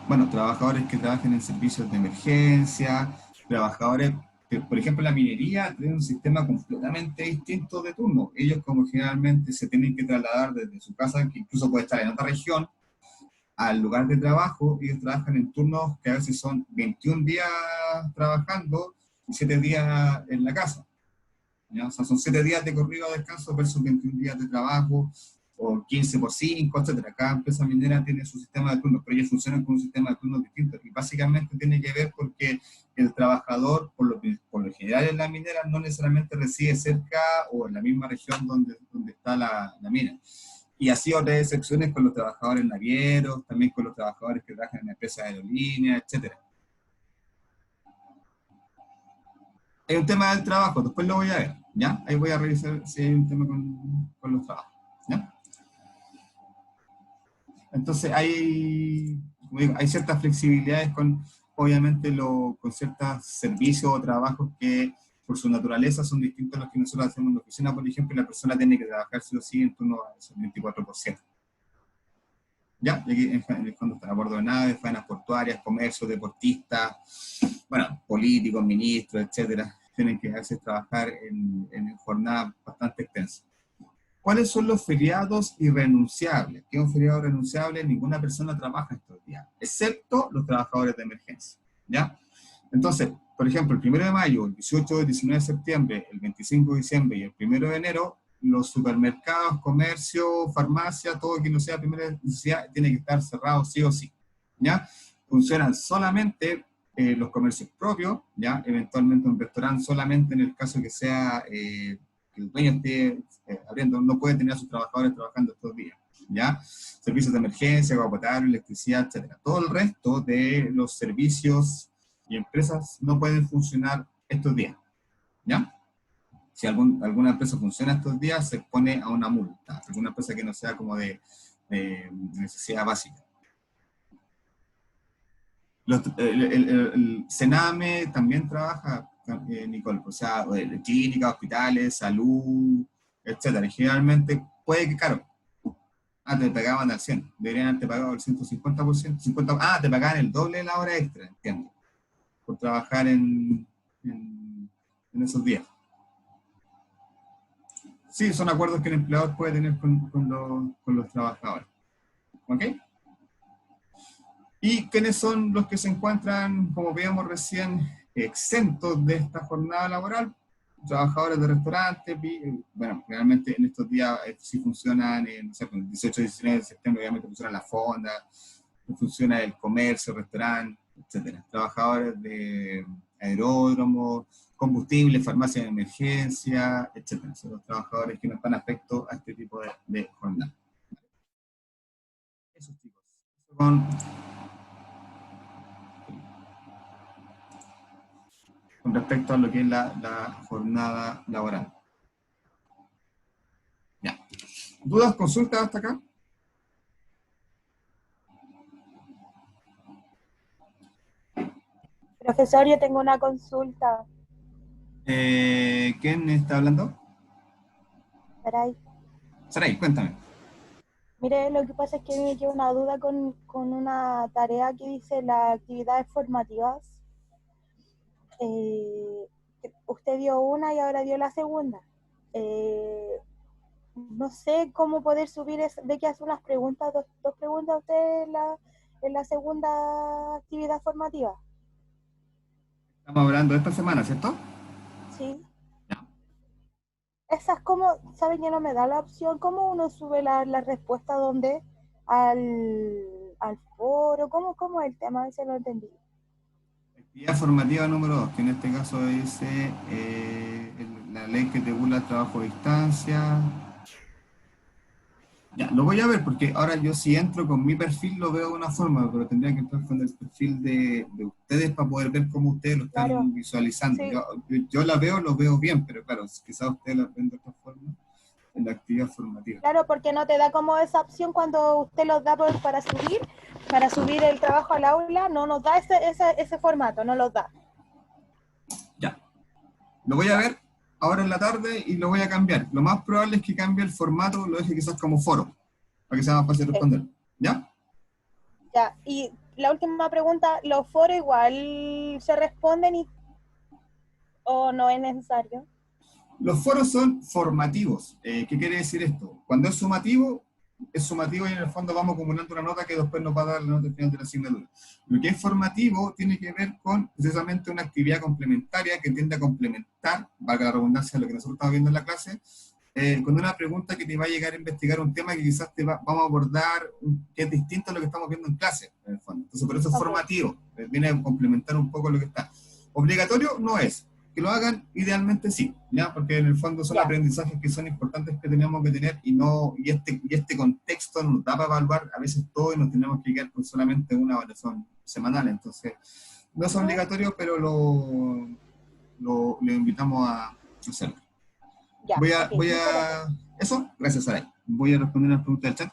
A: Bueno, trabajadores que trabajen en servicios de emergencia, trabajadores que, por ejemplo, la minería tiene un sistema completamente distinto de turno. Ellos, como generalmente se tienen que trasladar desde su casa, que incluso puede estar en otra región, al lugar de trabajo. Ellos trabajan en turnos que a veces son 21 días trabajando y 7 días en la casa, ¿ya? O sea, son 7 días de corrido de descanso versus 21 días de trabajo, o 15 por 5, etc. Cada empresa minera tiene su sistema de turnos, pero ellos funcionan con un sistema de turnos distinto, y básicamente tiene que ver porque el trabajador, por lo general en la minera, no necesariamente reside cerca o en la misma región donde está la mina. Y así otras excepciones con los trabajadores navieros, también con los trabajadores que trabajan en empresas de aerolíneas, etc. Hay un tema del trabajo, después lo voy a ver, ¿ya? Ahí voy a revisar si hay un tema con los trabajos, ¿ya? Entonces hay, como digo, hay ciertas flexibilidades obviamente con ciertos servicios o trabajos que por su naturaleza son distintos a los que nosotros hacemos en la oficina. Por ejemplo, la persona tiene que trabajar sí o sí en turno a 24%. ¿Ya? Y aquí en el fondo están a bordo de naves, faenas portuarias, comercio, deportistas, bueno, políticos, ministros, etcétera. Tienen que a veces trabajar en jornadas bastante extensas. ¿Cuáles son los feriados irrenunciables? ¿Qué es un feriado irrenunciable? Ninguna persona trabaja estos días, excepto los trabajadores de emergencia, ¿ya? Entonces, por ejemplo, el 1 de mayo, el 18 y 19 de septiembre, el 25 de diciembre y el 1 de enero, los supermercados, comercio, farmacia, todo que no sea primera necesidad, tiene que estar cerrado sí o sí, ¿ya? Funcionan solamente los comercios propios, ¿ya? Eventualmente un restaurante solamente en el caso que sea que el dueño esté abriendo, no puede tener a sus trabajadores trabajando estos días, ¿ya? Servicios de emergencia, agua potable, electricidad, etc. Todo el resto de los servicios y empresas no pueden funcionar estos días, ¿ya? Si alguna empresa funciona estos días, se expone a una multa, alguna empresa que no sea como de necesidad básica. El Sename también trabaja, Nicole, o sea, clínicas, hospitales, salud, etcétera. Y generalmente puede que, claro, te pagaban al 100, deberían haberte pagado el 150%, 50, te pagaban el doble de la hora extra, entiendo, por trabajar en esos días. Sí, son acuerdos que el empleador puede tener con los trabajadores. ¿Ok? ¿Y quiénes son los que se encuentran, como veíamos recién, exentos de esta jornada laboral? Trabajadores de restaurantes, bueno, realmente en estos días sí funcionan, no sé, el 18 y 19 de septiembre obviamente funcionan las fondas, funciona el comercio, restaurante, etc. Trabajadores de aeródromos, combustible, farmacia de emergencia, etc. Son los trabajadores que no están afectos a este tipo de jornada. Eso, chicos. Con respecto a lo que es la jornada laboral. Ya. ¿Dudas, consultas hasta acá?
D: Profesor, yo tengo una consulta.
A: ¿Quién está hablando?
D: Saray.
A: Saray, cuéntame.
D: Mire, lo que pasa es que me quedó una duda con una tarea que dice las actividades formativas. Usted dio una y ahora dio la segunda. No sé cómo poder subir, ve que hace unas preguntas, dos preguntas usted en la segunda actividad formativa.
A: Estamos hablando de esta semana, ¿cierto?
D: Sí.
A: Ya.
D: Esas como, ¿saben que no me da la opción? ¿Cómo uno sube la respuesta donde? Al foro, ¿cómo es el tema? A ver si lo entendí.
A: Actividad formativa número 2, que en este caso dice la ley que regula el trabajo a distancia. Ya, lo voy a ver porque ahora yo si entro con mi perfil lo veo de una forma, pero tendría que entrar con el perfil de ustedes para poder ver cómo ustedes lo están
D: Claro.
A: visualizando.
D: Sí.
A: Yo lo veo bien, pero claro, quizás ustedes lo ven de otra forma en la actividad formativa.
D: Claro, porque no te da como esa opción cuando usted los da para subir el trabajo al aula, no nos da ese formato, no los da.
A: Ya, lo voy a ver ahora en la tarde y lo voy a cambiar. Lo más probable es que cambie el formato, lo deje quizás como foro, para que sea más fácil responder. ¿Ya?
D: Ya, y la última pregunta, ¿los foros igual se responden o no es necesario?
A: Los foros son formativos. ¿Qué quiere decir esto? Cuando es sumativo y en el fondo vamos acumulando una nota que después nos va a dar la nota al final de la asignatura. Lo que es formativo tiene que ver con precisamente una actividad complementaria que tiende a complementar, valga la redundancia, lo que nosotros estamos viendo en la clase, con una pregunta que te va a llegar a investigar un tema que quizás vamos a abordar que es distinto a lo que estamos viendo en clase, en el fondo. Entonces, por eso es formativo, viene a complementar un poco lo que está. Obligatorio no es. Que lo hagan, idealmente sí, ¿ya? Porque en el fondo son aprendizajes que son importantes que tenemos que tener y este contexto nos da para evaluar a veces todo y nos tenemos que quedar con solamente una evaluación semanal. Entonces, no es obligatorio, pero lo invitamos a hacerlo.
D: Ya,
A: Voy a eso, gracias Saray. Voy a responder una pregunta del chat.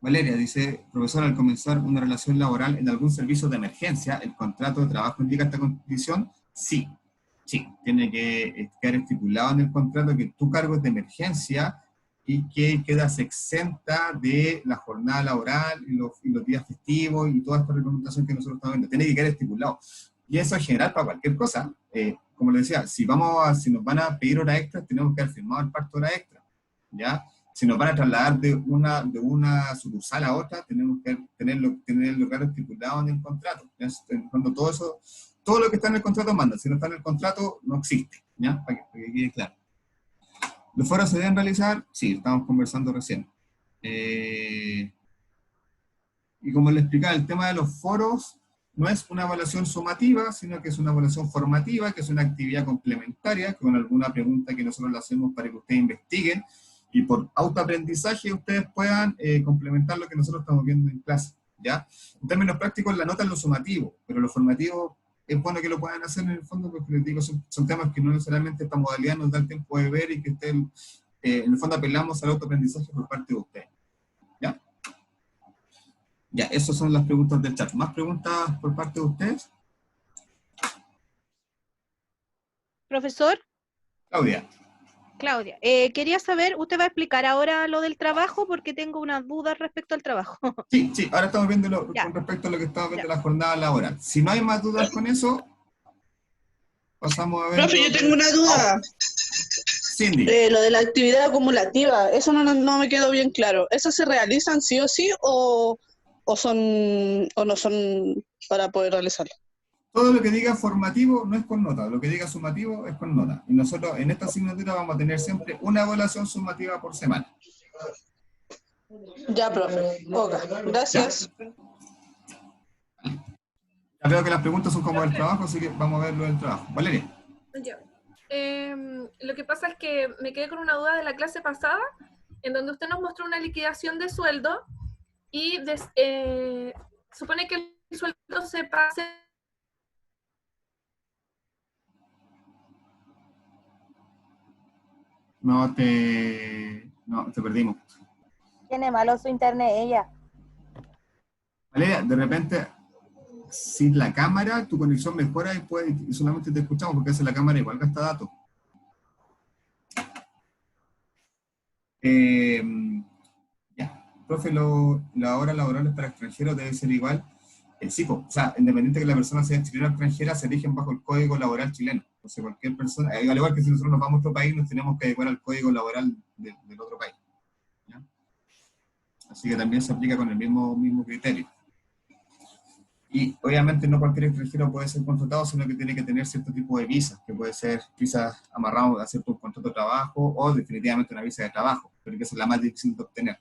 A: Valeria dice, profesor, al comenzar una relación laboral en algún servicio de emergencia, ¿el contrato de trabajo indica esta condición? Sí, tiene que quedar estipulado en el contrato que tu cargo es de emergencia y que quedas exenta de la jornada laboral y los días festivos y toda esta reglamentación que nosotros estamos viendo. Tiene que quedar estipulado. Y eso es general para cualquier cosa. Como les decía, si nos van a pedir hora extra, tenemos que haber firmado el pacto de hora extra, ¿ya? Si nos van a trasladar de una sucursal a otra, tenemos que tener el lugar estipulado en el contrato. Cuando todo todo lo que está en el contrato manda, si no está en el contrato no existe, ¿ya? Para que quede claro. ¿Los foros se deben realizar? Sí, estamos conversando recién. Y como le explicaba, el tema de los foros no es una evaluación sumativa, sino que es una evaluación formativa, que es una actividad complementaria, con alguna pregunta que nosotros le hacemos para que ustedes investiguen, y por autoaprendizaje ustedes puedan complementar lo que nosotros estamos viendo en clase, ¿ya? En términos prácticos, la nota es lo sumativo, pero lo formativo es bueno que lo puedan hacer en el fondo, porque les digo, son temas que no necesariamente esta modalidad nos da el tiempo de ver, y que estén, en el fondo apelamos al autoaprendizaje por parte de ustedes, ¿ya? Ya, esas son las preguntas del chat. ¿Más preguntas por parte de ustedes?
B: Profesor.
A: Claudia,
B: Quería saber, ¿usted va a explicar ahora lo del trabajo? Porque tengo unas dudas respecto al trabajo.
A: Sí, ahora estamos viendo con respecto a lo que estamos viendo la jornada laboral. Si no hay más dudas con eso, pasamos a ver...
E: Profe, yo tengo una duda.
A: Cindy.
E: Lo de la actividad acumulativa, eso no me quedó bien claro. ¿Esas se realizan sí o sí o no son para poder realizarlo?
A: Todo lo que diga formativo no es con nota, lo que diga sumativo es con nota. Y nosotros en esta asignatura vamos a tener siempre una evaluación sumativa por semana.
E: Ya, profe. Ok, gracias.
A: Ya veo que las preguntas son como del trabajo, así que vamos a ver lo del trabajo. Valeria.
C: Ya. Lo que pasa es que me quedé con una duda de la clase pasada, en donde usted nos mostró una liquidación de sueldo, y supone que el sueldo se pase...
A: No, te perdimos.
D: Tiene malo su internet ella.
A: Valeria, de repente, si la cámara, tu conexión mejora y solamente te escuchamos, porque hace la cámara igual gasta datos. Ya, profe, la hora laboral para extranjeros debe ser igual. Sí, o sea, independiente de que la persona sea chilena o extranjera, se rigen bajo el código laboral chileno. O sea, cualquier persona, al igual que si nosotros nos vamos a otro país, nos tenemos que adecuar al código laboral del otro país, ¿ya? Así que también se aplica con el mismo criterio. Y obviamente no cualquier extranjero puede ser contratado, sino que tiene que tener cierto tipo de visas, que puede ser visas amarradas a cierto contrato de trabajo, o definitivamente una visa de trabajo, pero que esa es la más difícil de obtener.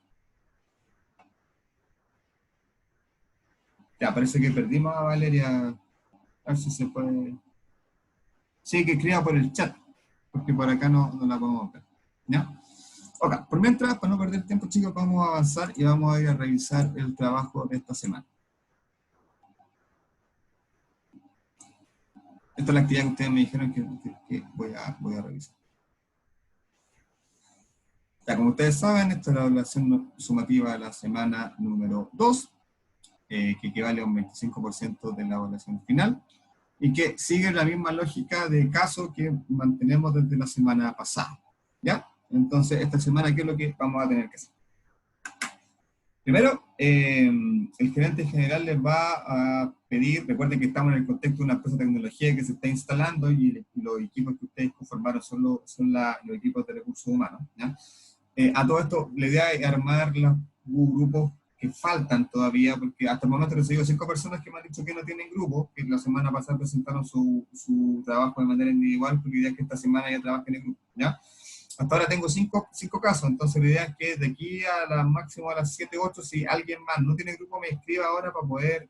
A: Ya, parece que perdimos a Valeria. A ver si se puede... Sí, que escriba por el chat, porque por acá no la podemos ver, ¿ya? Ok, por mientras, para no perder tiempo, chicos, vamos a avanzar y vamos a ir a revisar el trabajo de esta semana. Esta es la actividad que ustedes me dijeron que voy a revisar. Ya, como ustedes saben, esta es la evaluación sumativa de la semana número 2, que equivale a un 25% de la evaluación final, y que sigue la misma lógica de caso que mantenemos desde la semana pasada, ¿ya? Entonces, esta semana, ¿qué es lo que vamos a tener que hacer? Primero, el gerente general les va a pedir, recuerden que estamos en el contexto de una empresa de tecnología que se está instalando, y los equipos que ustedes conformaron son los equipos de recursos humanos, ¿ya? A todo esto, la idea es armar los grupos que faltan todavía, porque hasta el momento les digo 5 personas que me han dicho que no tienen grupo, que la semana pasada presentaron su trabajo de manera individual, porque la idea es que esta semana ya trabajen en grupo, ¿ya? Hasta ahora tengo 5 casos, entonces la idea es que de aquí a máximo a las 7 u 8, si alguien más no tiene grupo, me escriba ahora para poder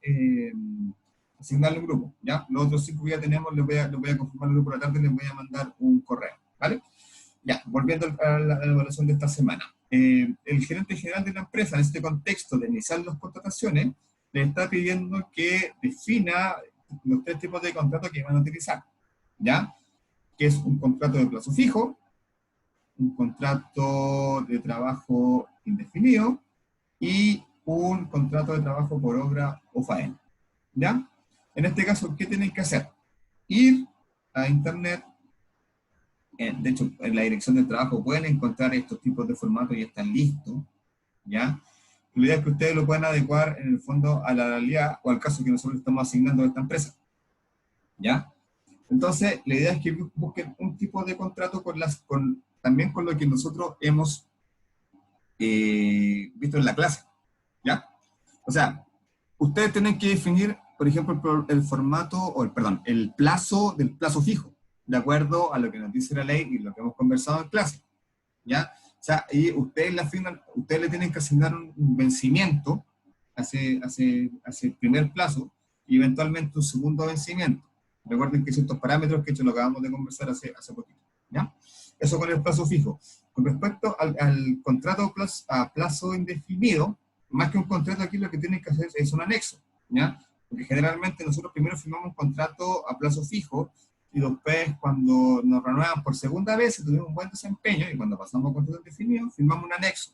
A: asignarle un grupo, ¿ya? Los otros 5 que ya tenemos, les voy a confirmar el grupo por la tarde y les voy a mandar un correo, ¿vale? Ya, volviendo a la evaluación de esta semana. El gerente general de la empresa, en este contexto de iniciar las contrataciones, le está pidiendo que defina los 3 tipos de contratos que van a utilizar, ¿ya? Que es un contrato de plazo fijo, un contrato de trabajo indefinido y un contrato de trabajo por obra o faena, ¿ya? En este caso, ¿qué tienen que hacer? Ir a internet. De hecho, en la dirección del trabajo pueden encontrar estos tipos de formatos y están listos, ¿ya? La idea es que ustedes lo puedan adecuar en el fondo a la realidad o al caso que nosotros estamos asignando a esta empresa, ¿ya? Entonces, la idea es que busquen un tipo de contrato también con lo que nosotros hemos visto en la clase, ¿ya? O sea, ustedes tienen que definir por ejemplo, el formato, el plazo del plazo fijo, de acuerdo a lo que nos dice la ley y lo que hemos conversado en clase, ¿ya? O sea, y ustedes le tienen que asignar un vencimiento hace el primer plazo y eventualmente un segundo vencimiento. Recuerden que ciertos parámetros que lo acabamos de conversar hace poquito, ¿ya? Eso con el plazo fijo. Con respecto al contrato a plazo indefinido, más que un contrato aquí lo que tienen que hacer es un anexo, ¿ya? Porque generalmente nosotros primero firmamos un contrato a plazo fijo y después cuando nos renuevan por segunda vez y tuvimos un buen desempeño y cuando pasamos a contrato indefinido, firmamos un anexo.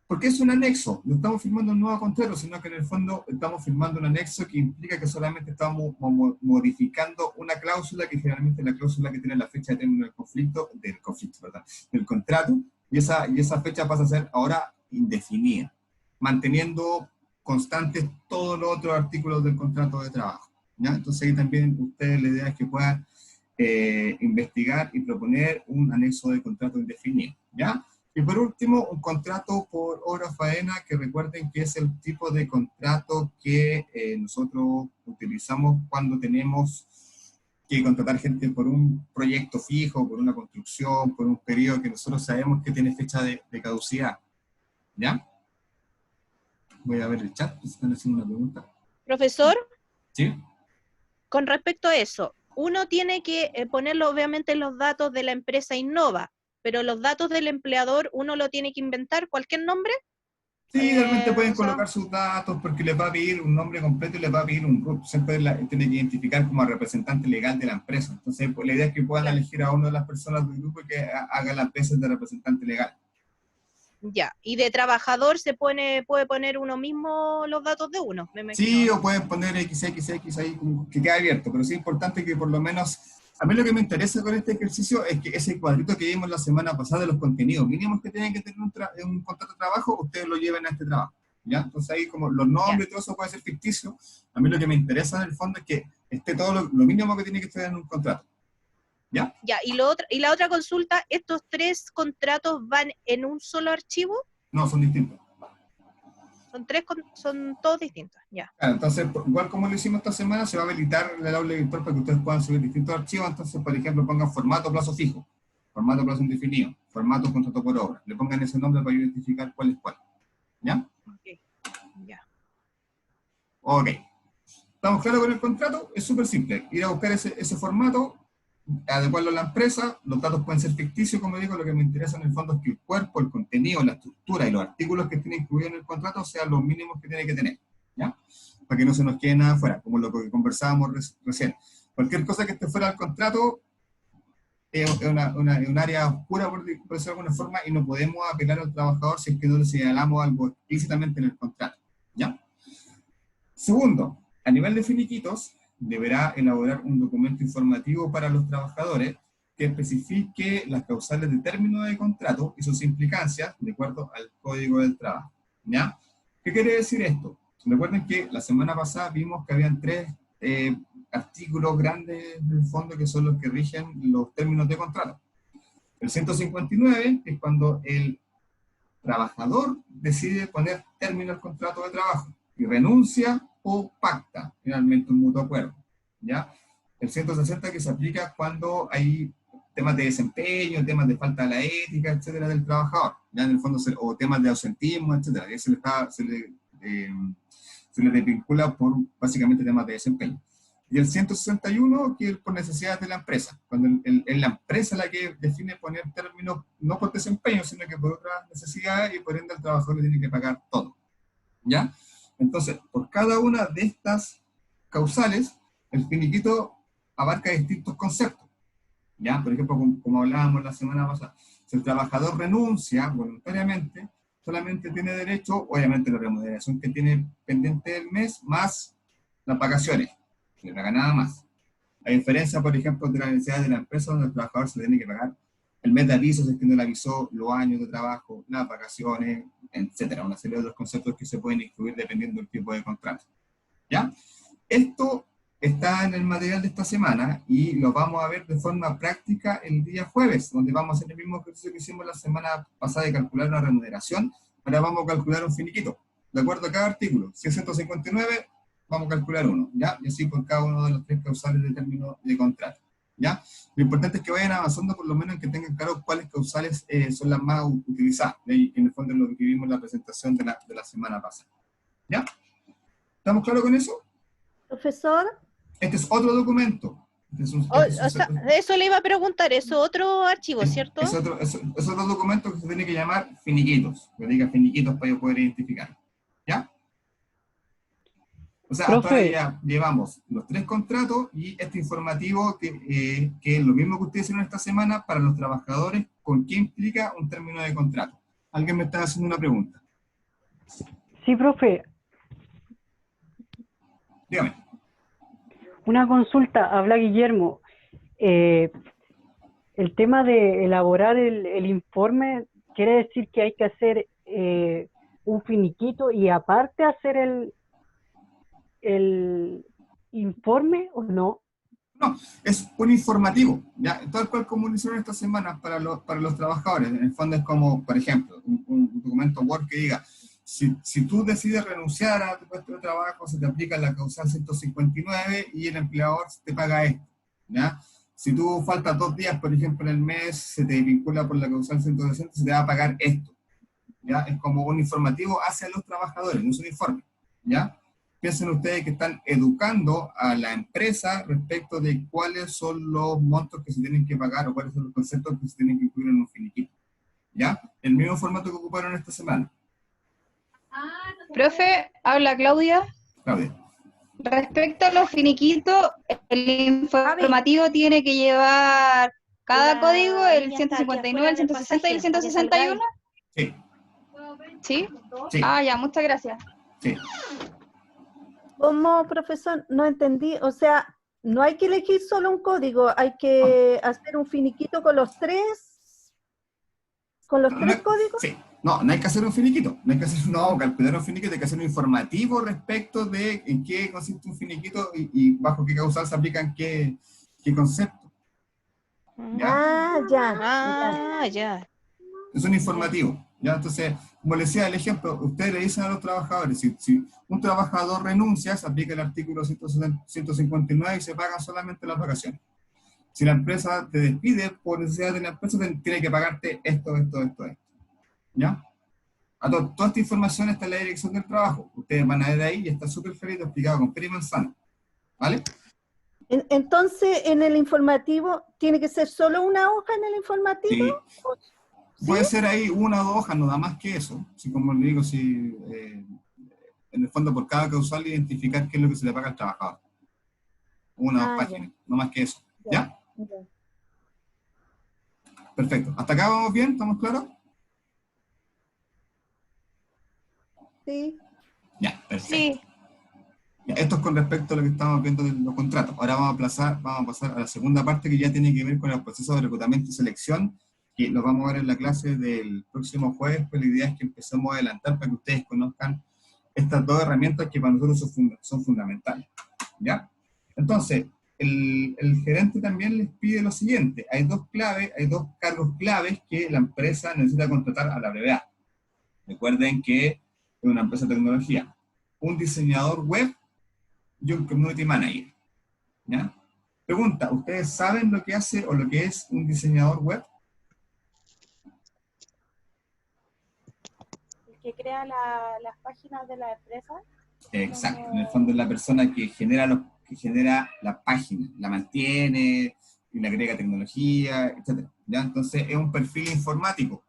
A: ¿Por qué es un anexo? No estamos firmando un nuevo contrato, sino que en el fondo estamos firmando un anexo que implica que solamente estamos modificando una cláusula que generalmente es la cláusula que tiene la fecha de término del contrato, y esa fecha pasa a ser ahora indefinida, manteniendo constantes todos los otros artículos del contrato de trabajo, ¿ya? Entonces ahí también ustedes la idea es que puedan investigar y proponer un anexo de contrato indefinido, ¿ya? Y por último, un contrato por hora faena, que recuerden que es el tipo de contrato que nosotros utilizamos cuando tenemos que contratar gente por un proyecto fijo, por una construcción, por un periodo que nosotros sabemos que tiene fecha de caducidad, ¿ya? Voy a ver el chat, están haciendo una pregunta.
B: Profesor,
A: ¿Sí?
B: con respecto a eso, uno tiene que ponerlo obviamente los datos de la empresa Innova, pero los datos del empleador uno lo tiene que inventar, cualquier nombre.
A: Sí, realmente pueden
B: o sea,
A: colocar sus datos porque les va a pedir un nombre completo y les va a pedir un RUT. Siempre tiene que identificar como representante legal de la empresa. Entonces, pues, la idea es que puedan elegir a una de las personas del grupo que haga la empresa de representante legal.
B: ya, y de trabajador puede poner uno mismo los datos de uno, me imagino.
A: Sí, o pueden poner XXX ahí como que quede abierto, pero sí es importante que por lo menos, a mí lo que me interesa con este ejercicio es que ese cuadrito que vimos la semana pasada de los contenidos mínimos que tienen que tener un contrato de trabajo, ustedes lo lleven a este trabajo, ¿ya? Entonces ahí como los nombres y todo eso puede ser ficticio, a mí lo que me interesa en el fondo es que esté todo lo mínimo que tiene que estar en un contrato, ¿ya?
B: Ya, y la otra consulta, ¿estos 3 contratos van en un solo archivo?
A: No, son distintos.
B: Son todos distintos, ya.
A: Claro, entonces, igual como lo hicimos esta semana, se va a habilitar el aula virtual para que ustedes puedan subir distintos archivos. Entonces, por ejemplo, pongan formato plazo fijo, formato plazo indefinido, formato contrato por obra. Le pongan ese nombre para identificar cuál es cuál. ¿Ya?
B: Ok, ya.
A: Ok. ¿Estamos claros con el contrato? Es súper simple. Ir a buscar ese formato, adecuarlo a la empresa. Los datos pueden ser ficticios, como digo. Lo que me interesa en el fondo es que el cuerpo, el contenido, la estructura y los artículos que tienen incluidos en el contrato sean los mínimos que tiene que tener, ¿ya? Para que no se nos quede nada fuera, como lo que conversábamos recién. Cualquier cosa que esté fuera del contrato es un área oscura, por decirlo de alguna forma, y no podemos apelar al trabajador si es que no le señalamos algo explícitamente en el contrato, ¿ya? Segundo, a nivel de finiquitos, deberá elaborar un documento informativo para los trabajadores que especifique las causales de término de contrato y sus implicancias de acuerdo al Código del Trabajo, ¿ya? ¿Qué quiere decir esto? Recuerden que la semana pasada vimos que habían 3 artículos grandes del fondo que son los que rigen los términos de contrato. El 159 es cuando el trabajador decide poner término al contrato de trabajo y renuncia o pacta finalmente un mutuo acuerdo, ¿ya? El 160 que se aplica cuando hay temas de desempeño, temas de falta de la ética, etcétera, del trabajador, ya en el fondo, o temas de ausentismo, etcétera, que se le desvincula por básicamente temas de desempeño. Y el 161, que es por necesidades de la empresa, cuando es la empresa la que define poner términos, no por desempeño, sino que por otras necesidades, y por ende el trabajador le tiene que pagar todo, ¿ya? Entonces, por cada una de estas causales, el finiquito abarca distintos conceptos, ¿ya? Por ejemplo, como hablábamos la semana pasada, si el trabajador renuncia voluntariamente, solamente tiene derecho, obviamente, a la remuneración que tiene pendiente del mes, más las vacaciones, no le paga nada más. A diferencia, por ejemplo, de las necesidades de la empresa, donde el trabajador se le tiene que pagar el mes de aviso, si es que no le avisó, los años de trabajo, las vacaciones, etcétera, una serie de otros conceptos que se pueden incluir dependiendo del tipo de contrato, ¿ya? Esto está en el material de esta semana y lo vamos a ver de forma práctica el día jueves, donde vamos a hacer el mismo ejercicio que hicimos la semana pasada de calcular una remuneración. Ahora vamos a calcular un finiquito, de acuerdo a cada artículo. Si es 159, vamos a calcular uno, ¿ya? Y así por cada uno de los 3 causales de término de contrato, ¿ya? Lo importante es que vayan avanzando por lo menos en que tengan claro cuáles causales son las más utilizadas, y en el fondo es lo que vimos en la presentación de la semana pasada, ¿ya? ¿Estamos claros con eso?
D: Profesor,
A: Este es otro documento.
B: O sea, eso le iba a preguntar, eso otro archivo, ¿cierto?
A: Es otro documento que se tiene que llamar finiquitos, que diga finiquitos para yo poder identificar, ¿ya? O sea, hasta ahora ya llevamos los 3 contratos y este informativo que es lo mismo que ustedes hicieron esta semana para los trabajadores, con qué implica un término de contrato. ¿Alguien me está haciendo una pregunta?
F: Sí, profe.
A: Dígame.
F: Una consulta, habla Guillermo. El tema de elaborar el informe, ¿quiere decir que hay que hacer un finiquito y aparte hacer el informe o no?
A: No, es un informativo, ¿ya? Tal cual como lo hicieron estas semanas para los trabajadores. En el fondo es como, por ejemplo, un documento Word que diga, si tú decides renunciar a tu puesto de trabajo, se te aplica la causal 159 y el empleador te paga esto, ¿ya? Si tú faltas 2 días, por ejemplo, en el mes, se te vincula por la causal 160, se te va a pagar esto, ¿ya? Es como un informativo hacia los trabajadores, no es un informe, ¿ya? Piensen ustedes que están educando a la empresa respecto de cuáles son los montos que se tienen que pagar o cuáles son los conceptos que se tienen que incluir en un finiquito, ¿ya? El mismo formato que ocuparon esta semana.
G: Profe, habla Claudia.
A: Claudia.
G: Respecto a los finiquitos, el informativo tiene que llevar cada código, el 159, el 160 y el 161.
A: Sí.
G: ¿Sí?
A: Sí.
G: Ah, ya, muchas gracias.
A: Sí.
D: ¿cómo, profesor? No entendí. O sea, no hay que elegir solo un código, hay que hacer un finiquito con los 3. ¿Con los 3 códigos?
A: Sí. No hay que hacer un finiquito, no hay que hacer, calcular un finiquito, hay que hacer un informativo respecto de en qué consiste un finiquito y bajo qué causal se aplican qué concepto.
D: ¿Ya?
B: Ya.
A: Es un informativo, ¿ya? Entonces, como les decía el ejemplo, ustedes le dicen a los trabajadores, si un trabajador renuncia, se aplica el artículo 159 y se pagan solamente las vacaciones. Si la empresa te despide por necesidad de la empresa, tiene que pagarte esto. ¿Ya? Toda esta información está en la dirección del trabajo. Ustedes van a ver ahí y está súper clarito explicado con pera y manzana. ¿Vale?
D: Entonces, en el informativo, ¿tiene que ser solo una hoja en el informativo?
A: Sí. Puede ser ahí 1 o 2 hojas, no da más que eso. Si, como le digo, en el fondo por cada causal identificar qué es lo que se le paga al trabajador. 1 o 2 páginas, no más que eso. ¿Ya? Perfecto. ¿Hasta acá vamos bien? ¿Estamos claros?
D: Sí.
A: Ya, perfecto.
B: Sí.
A: Ya, esto es con respecto a lo que estamos viendo de los contratos. Ahora vamos a pasar a la segunda parte que ya tiene que ver con el proceso de reclutamiento y selección, que lo vamos a ver en la clase del próximo jueves, pues la idea es que empecemos a adelantar para que ustedes conozcan estas 2 herramientas que para nosotros son fundamentales. ¿Ya? Entonces, el gerente también les pide lo siguiente. Hay 2 cargos claves que la empresa necesita contratar a la brevedad. Recuerden que es una empresa de tecnología. Un diseñador web y un community manager. ¿Ya? Pregunta, ¿ustedes saben lo que hace o lo que es un diseñador web?
D: El que crea las páginas de la empresa.
A: Exacto, en el fondo es la persona que genera la página, la mantiene, y le agrega tecnología, etc. ¿Ya? Entonces es un perfil informático,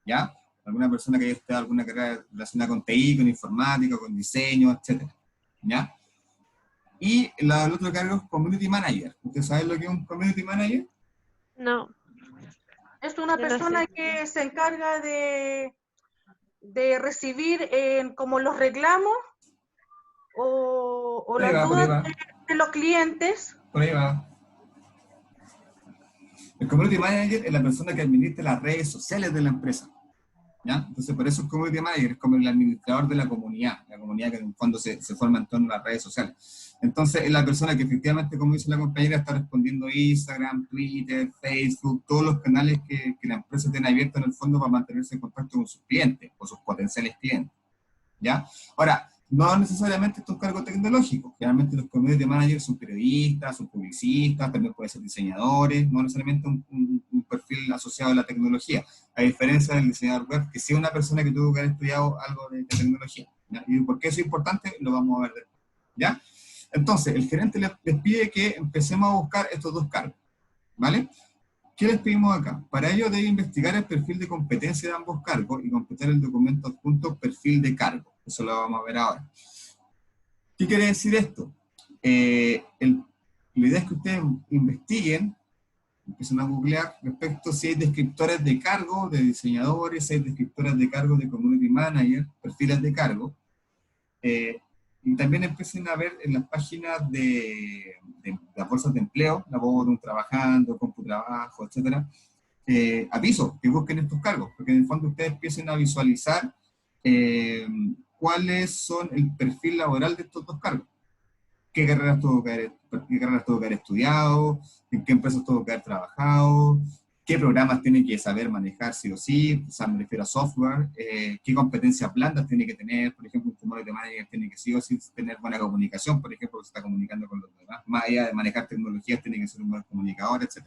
A: ¿ya? Alguna persona que haya estudiado alguna carrera relacionada con TI, con informática, con diseño, etc. ¿Ya? Y el otro cargo es Community Manager. ¿Ustedes saben lo que es un Community Manager?
B: No.
H: Es una
B: Yo no
H: persona
B: sé.
H: que se encarga de recibir como los reclamos o
A: Por ahí
H: las
A: va, por ahí
H: dudas
A: va.
H: de los clientes.
A: Por ahí va. El Community Manager es la persona que administra las redes sociales de la empresa. ¿Ya? Entonces, por eso el Community Manager es como el administrador de la comunidad que en el fondo se forma en torno a las redes sociales. Entonces, es la persona que efectivamente, como dice la compañera, está respondiendo Instagram, Twitter, Facebook, todos los canales que la empresa tiene abiertos en el fondo para mantenerse en contacto con sus clientes o sus potenciales clientes. ¿Ya? Ahora, no necesariamente es un cargo tecnológico. Generalmente los community managers son periodistas, son publicistas, también pueden ser diseñadores, no necesariamente un perfil asociado a la tecnología, a diferencia del diseñador web, que sí es una persona que tuvo que haber estudiado algo de tecnología, ¿ya? Y por qué eso es importante, lo vamos a ver después, ¿ya? Entonces, el gerente les pide que empecemos a buscar estos dos cargos, ¿vale? ¿Qué les pedimos acá? Para ello debe investigar el perfil de competencia de ambos cargos y completar el documento adjunto perfil de cargo. Eso lo vamos a ver ahora. ¿Qué quiere decir esto? La idea es que ustedes investiguen, empiecen a googlear respecto si hay descriptores de cargo, de diseñadores, si hay descriptores de cargo de community manager, perfiles de cargo, y también empiecen a ver en las páginas de las bolsas de empleo, la Laborum, Trabajando, CompuTrabajo, etcétera, avisos que busquen estos cargos, porque en el fondo ustedes empiecen a visualizar cuáles son el perfil laboral de estos dos cargos. ¿Qué carreras tuvo que haber estudiado? ¿En qué empresas tuvo que haber trabajado? ¿Qué programas tiene que saber manejar sí o sí? O sea, me refiero a software. ¿Qué competencias blandas tiene que tener? Por ejemplo, un community manager tiene que sí o sí tener buena comunicación, por ejemplo, se está comunicando con los demás. Más allá de manejar tecnologías, tiene que ser un buen comunicador, etc.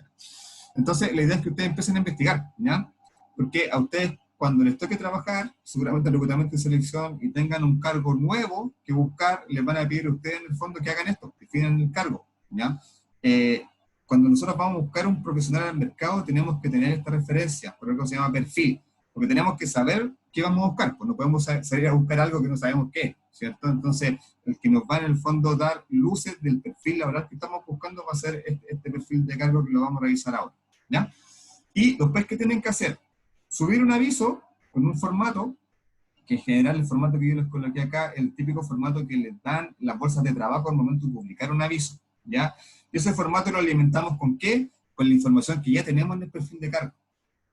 A: Entonces, la idea es que ustedes empiecen a investigar, ¿ya? Porque a ustedes, cuando les toque trabajar, seguramente el reclutamiento de selección y tengan un cargo nuevo que buscar, les van a pedir a ustedes en el fondo que hagan esto, que definen el cargo, ¿ya? Cuando nosotros vamos a buscar un profesional al mercado, tenemos que tener esta referencia, por algo que se llama perfil, porque tenemos que saber qué vamos a buscar, pues no podemos salir a buscar algo que no sabemos qué es, ¿cierto? Entonces, el que nos va en el fondo dar luces del perfil laboral que estamos buscando va a ser este perfil de cargo que lo vamos a revisar ahora, ¿ya? Y después, ¿qué tienen que hacer? Subir un aviso con un formato, que en general el formato que yo les coloqué acá, el típico formato que les dan las bolsas de trabajo al momento de publicar un aviso, ¿ya? Y ese formato lo alimentamos ¿con qué? Con la información que ya tenemos en el perfil de cargo.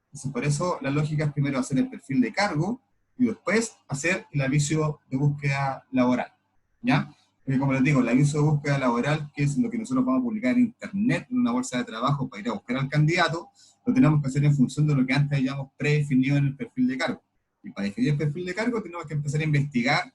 A: Entonces, por eso la lógica es primero hacer el perfil de cargo y después hacer el aviso de búsqueda laboral, ¿ya? Porque como les digo, el aviso de búsqueda laboral, que es lo que nosotros vamos a publicar en internet, en una bolsa de trabajo para ir a buscar al candidato, lo tenemos que hacer en función de lo que antes hayamos predefinido en el perfil de cargo. Y para definir el perfil de cargo tenemos que empezar a investigar,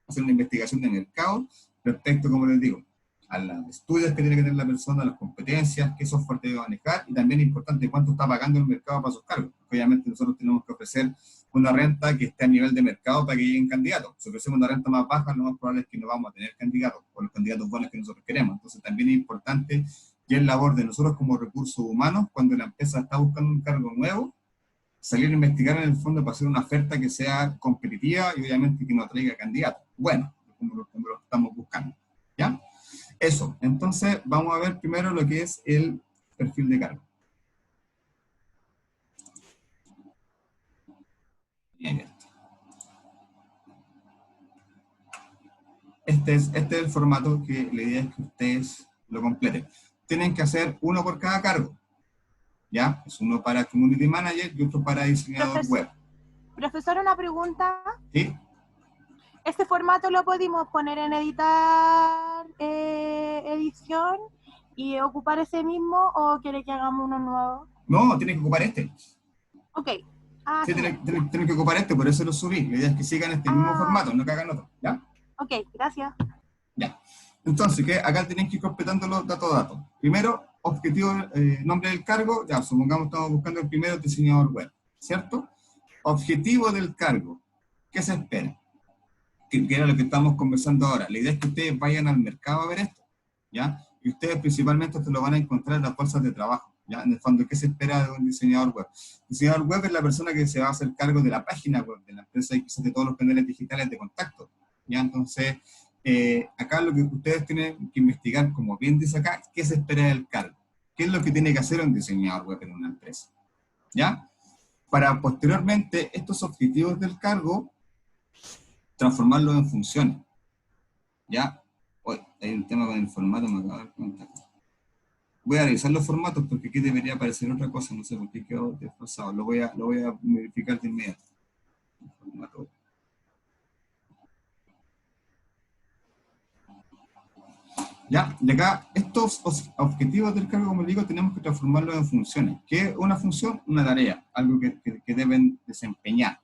A: hacer una investigación de mercado respecto, como les digo, a los estudios que tiene que tener la persona, a las competencias, qué software debe manejar, y también es importante cuánto está pagando el mercado para sus cargos. Porque obviamente nosotros tenemos que ofrecer una renta que esté a nivel de mercado para que lleguen candidatos. Si ofrecemos una renta más baja, lo más probable es que no vamos a tener candidatos, o los candidatos buenos que nosotros queremos. Entonces también es importante que es labor de nosotros como recursos humanos, cuando la empresa está buscando un cargo nuevo, salir a investigar en el fondo para hacer una oferta que sea competitiva y obviamente que no traiga candidatos. Bueno, como lo estamos buscando, ¿ya? Eso, entonces vamos a ver primero lo que es el perfil de cargo. Bien. Este es el formato que la idea es que ustedes lo completen. Tienen que hacer uno por cada cargo, ¿ya? Es uno para Community Manager y otro para diseñador web.
D: Profesor, una pregunta.
A: ¿Sí?
D: ¿Este formato lo podemos poner en editar, edición y ocupar ese mismo o quiere que hagamos uno nuevo?
A: No, tienen que ocupar este.
D: Ok.
A: Sí, tienen que ocupar este, por eso lo subí. La idea es que sigan este mismo formato, no que hagan otro, ¿ya?
D: Ok, gracias.
A: Ya. Entonces, que acá tienen que ir completando los datos. Primero, objetivo, nombre del cargo, ya, supongamos que estamos buscando el primero diseñador web, ¿cierto? Objetivo del cargo, ¿qué se espera? Que era lo que estamos conversando ahora. La idea es que ustedes vayan al mercado a ver esto, ¿ya? Y ustedes principalmente esto lo van a encontrar en las bolsas de trabajo, ¿ya? En el fondo, ¿qué se espera de un diseñador web? El diseñador web es la persona que se va a hacer cargo de la página web de la empresa y quizás de todos los paneles digitales de contacto, ¿ya? Entonces, acá lo que ustedes tienen que investigar, como bien dice acá, ¿qué se espera del cargo? ¿Qué es lo que tiene que hacer un diseñador web en una empresa? ¿Ya? Para posteriormente, estos objetivos del cargo, transformarlos en funciones. ¿Ya? Hoy hay un tema con el formato, me acabo de dar cuenta. Voy a revisar los formatos porque aquí debería aparecer otra cosa, no sé por qué quedó desfasado. Lo voy a verificar de inmediato. El formato. ¿Ya? De acá, estos objetivos del cargo, como les digo, tenemos que transformarlos en funciones. ¿Qué es una función? Una tarea, algo que deben desempeñar,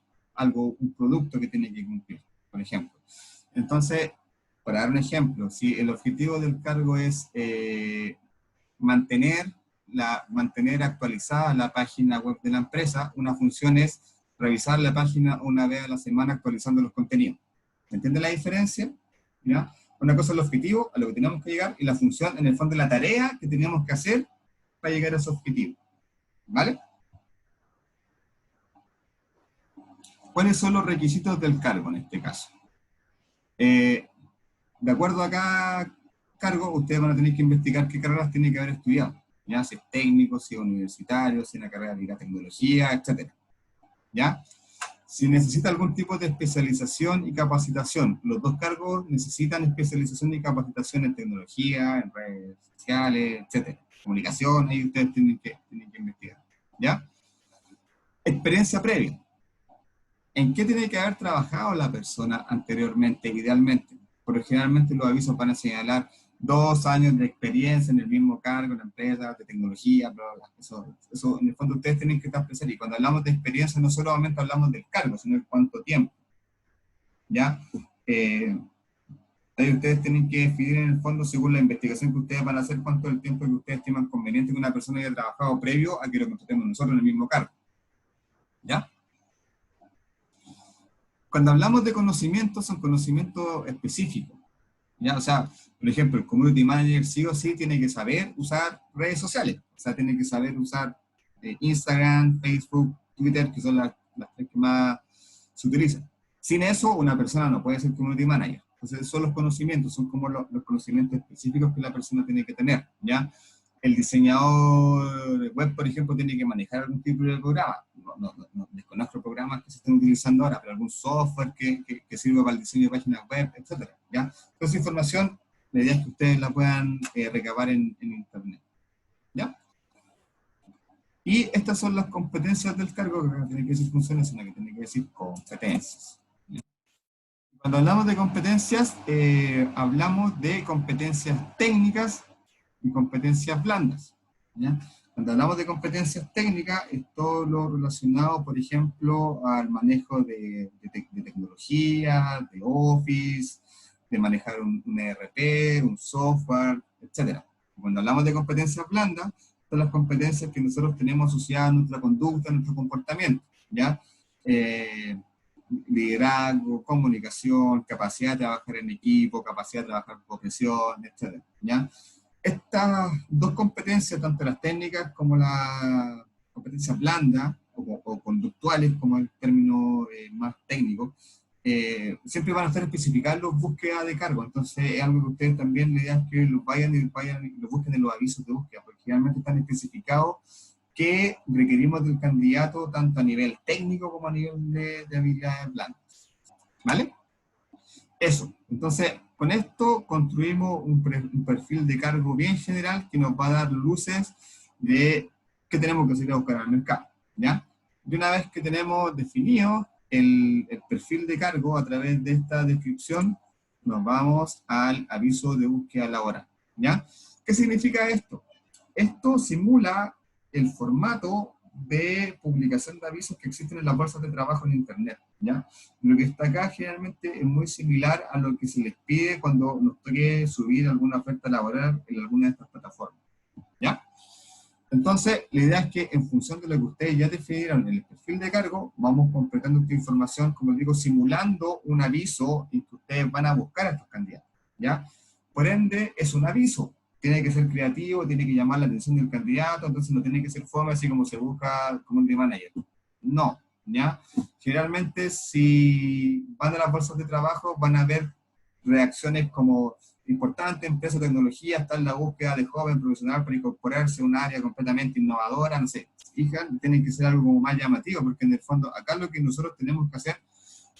A: un producto que tienen que cumplir, por ejemplo. Entonces, para dar un ejemplo, si el objetivo del cargo es mantener actualizada la página web de la empresa, una función es revisar la página una vez a la semana actualizando los contenidos. ¿Se entiende la diferencia? ¿Ya? Una cosa es el objetivo, a lo que tenemos que llegar, y la función, en el fondo, la tarea que teníamos que hacer para llegar a ese objetivo. ¿Vale? ¿Cuáles son los requisitos del cargo en este caso? De acuerdo a cada cargo, ustedes van a tener que investigar qué carreras tienen que haber estudiado. ¿Ya? Si es técnico, si es universitario, si es una carrera de tecnología, etc. ¿Ya? Si necesita algún tipo de especialización y capacitación, los dos cargos necesitan especialización y capacitación en tecnología, en redes sociales, etc. Comunicación, ahí ustedes tienen que investigar. ¿Ya? Experiencia previa. ¿En qué tiene que haber trabajado la persona anteriormente, idealmente? Porque generalmente los avisos van a señalar 2 años de experiencia en el mismo cargo, en la empresa, de tecnología, bla, bla, bla. Eso en el fondo ustedes tienen que estar presentes. Y cuando hablamos de experiencia, no solamente hablamos del cargo, sino de cuánto tiempo. ¿Ya? Ahí ustedes tienen que definir en el fondo, según la investigación que ustedes van a hacer, cuánto es el tiempo que ustedes estiman conveniente que una persona haya trabajado previo a que lo contratemos nosotros en el mismo cargo. ¿Ya? Cuando hablamos de conocimientos, son conocimientos específicos. ¿Ya? O sea, por ejemplo, el community manager sí o sí tiene que saber usar redes sociales. O sea, tiene que saber usar Instagram, Facebook, Twitter, que son las 3 que más se utilizan. Sin eso, una persona no puede ser community manager. Entonces, son los conocimientos, son como los conocimientos específicos que la persona tiene que tener. ¿Ya? El diseñador web, por ejemplo, tiene que manejar algún tipo de programa. No desconozco programas que se estén utilizando ahora, pero algún software que sirva para el diseño de páginas web, etc. ¿Ya? Toda esa información, la idea es que ustedes la puedan recabar en internet. ¿Ya? Y estas son las competencias del cargo, que no tienen que decir funciones, sino que tienen que decir competencias. ¿Ya? Cuando hablamos de competencias, hablamos de competencias técnicas y competencias blandas. ¿Ya? Cuando hablamos de competencias técnicas, es todo lo relacionado, por ejemplo, al manejo de tecnología, de Office, de manejar un ERP, un software, etc. Cuando hablamos de competencias blandas, son las competencias que nosotros tenemos asociadas a nuestra conducta, a nuestro comportamiento. ¿Ya? Liderazgo, comunicación, capacidad de trabajar en equipo, capacidad de trabajar por presión, etc. ¿Ya? Estas dos competencias, tanto las técnicas como las competencias blandas o conductuales, como el término más técnico, siempre van a estar especificadas en búsqueda de cargo. Entonces es algo que ustedes también la idea es que lo vayan y lo busquen en los avisos de búsqueda, porque realmente están especificados que requerimos del candidato tanto a nivel técnico como a nivel de habilidades blandas. ¿Vale? Eso. Entonces, con esto construimos un perfil de cargo bien general que nos va a dar luces de qué tenemos que salir a buscar al mercado. ¿Ya? Y una vez que tenemos definido el perfil de cargo a través de esta descripción, nos vamos al aviso de búsqueda laboral. ¿Ya? ¿Qué significa esto? Esto simula el formato de publicación de avisos que existen en las bolsas de trabajo en Internet. ¿Ya? Lo que está acá generalmente es muy similar a lo que se les pide cuando nos toque subir alguna oferta laboral en alguna de estas plataformas. ¿Ya? Entonces, la idea es que en función de lo que ustedes ya definieron en el perfil de cargo, vamos completando esta información, como les digo, simulando un aviso en que ustedes van a buscar a estos candidatos. ¿Ya? Por ende, es un aviso. Tiene que ser creativo, tiene que llamar la atención del candidato, entonces no tiene que ser fome así como se busca community manager. No, ¿ya? Generalmente si van a las bolsas de trabajo van a ver reacciones como importante, empresa de tecnología, está en la búsqueda de joven profesional para incorporarse a un área completamente innovadora, no sé, fijan, tienen que ser algo como más llamativo, porque en el fondo acá lo que nosotros tenemos que hacer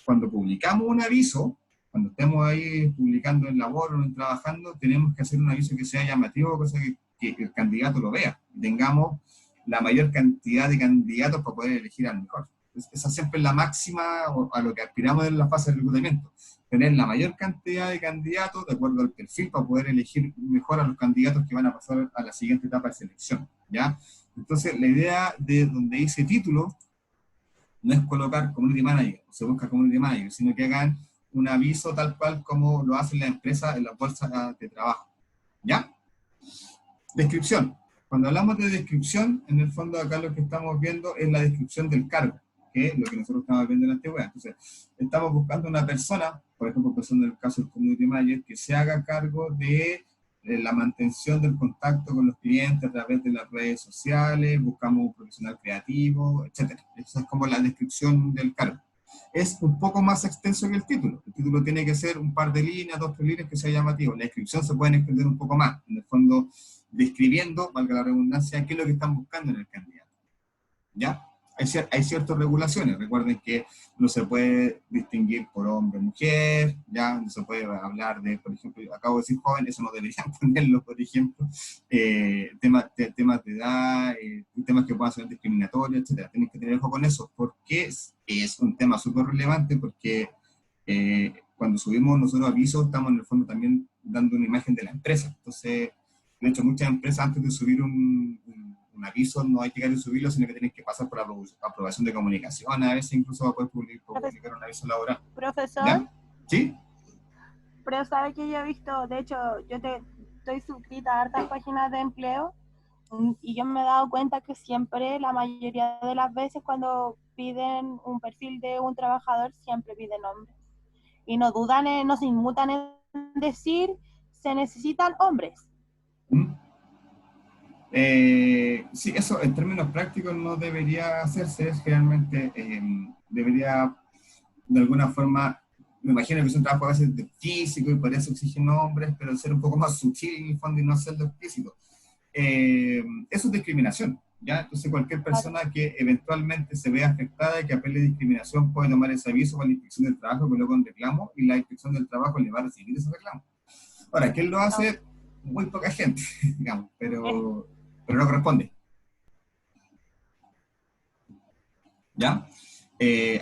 A: cuando publicamos un aviso, cuando estemos ahí publicando en labor o trabajando, tenemos que hacer un aviso que sea llamativo, cosa que el candidato lo vea, tengamos la mayor cantidad de candidatos para poder elegir al mejor. Esa siempre es la máxima a lo que aspiramos en la fase de reclutamiento, tener la mayor cantidad de candidatos de acuerdo al perfil para poder elegir mejor a los candidatos que van a pasar a la siguiente etapa de selección. ¿Ya? Entonces, la idea de donde dice título no es colocar community manager, o se busca community manager, sino que hagan un aviso tal cual como lo hacen las empresas en las bolsas de trabajo. ¿Ya? Descripción. Cuando hablamos de descripción, en el fondo acá lo que estamos viendo es la descripción del cargo, que es lo que nosotros estamos viendo en la antigüedad. Entonces, estamos buscando una persona, por ejemplo, pensando en el caso del Community Manager, que se haga cargo de la mantención del contacto con los clientes a través de las redes sociales, buscamos un profesional creativo, etc. Esa es como la descripción del cargo. Es un poco más extenso que el título. El título tiene que ser un par de líneas, 2 o 3 líneas que sea llamativo. La descripción se puede extender un poco más, en el fondo describiendo, valga la redundancia, qué es lo que están buscando en el candidato. ¿Ya? Hay ciertas regulaciones. Recuerden que no se puede distinguir por hombre o mujer, ya no se puede hablar de, por ejemplo, acabo de decir joven, eso no deberían ponerlo, por ejemplo, temas de edad, temas que puedan ser discriminatorios, etc. Tienen que tener ojo con eso, porque es un tema súper relevante, porque cuando subimos nosotros avisos, estamos en el fondo también dando una imagen de la empresa. Entonces, de hecho, muchas empresas antes de subir un aviso no hay que llegar a subirlo, sino que tienen que pasar por la aprobación de comunicación, a veces incluso va a poder publicar un aviso laboral.
D: Profesor,
A: ¿Ya? ¿Sí?
D: pero sabe que yo he visto, de hecho, estoy suscrita a hartas páginas de empleo y yo me he dado cuenta que siempre, la mayoría de las veces cuando piden un perfil de un trabajador, siempre piden hombres. Y no dudan, no se inmutan en decir, se necesitan hombres.
A: Sí, eso en términos prácticos no debería hacerse, generalmente debería de alguna forma, me imagino que es un trabajo a veces de físico y por eso exigen hombres, pero ser un poco más sutil en el fondo y no hacerlo explícito. Eso es discriminación, ¿ya? Entonces cualquier persona que eventualmente se vea afectada y que apele a discriminación puede tomar ese aviso con la inspección del trabajo, coloca un reclamo y la inspección del trabajo le va a recibir ese reclamo. Ahora, ¿quién lo hace? Muy poca gente, digamos, pero no corresponde. ¿Ya?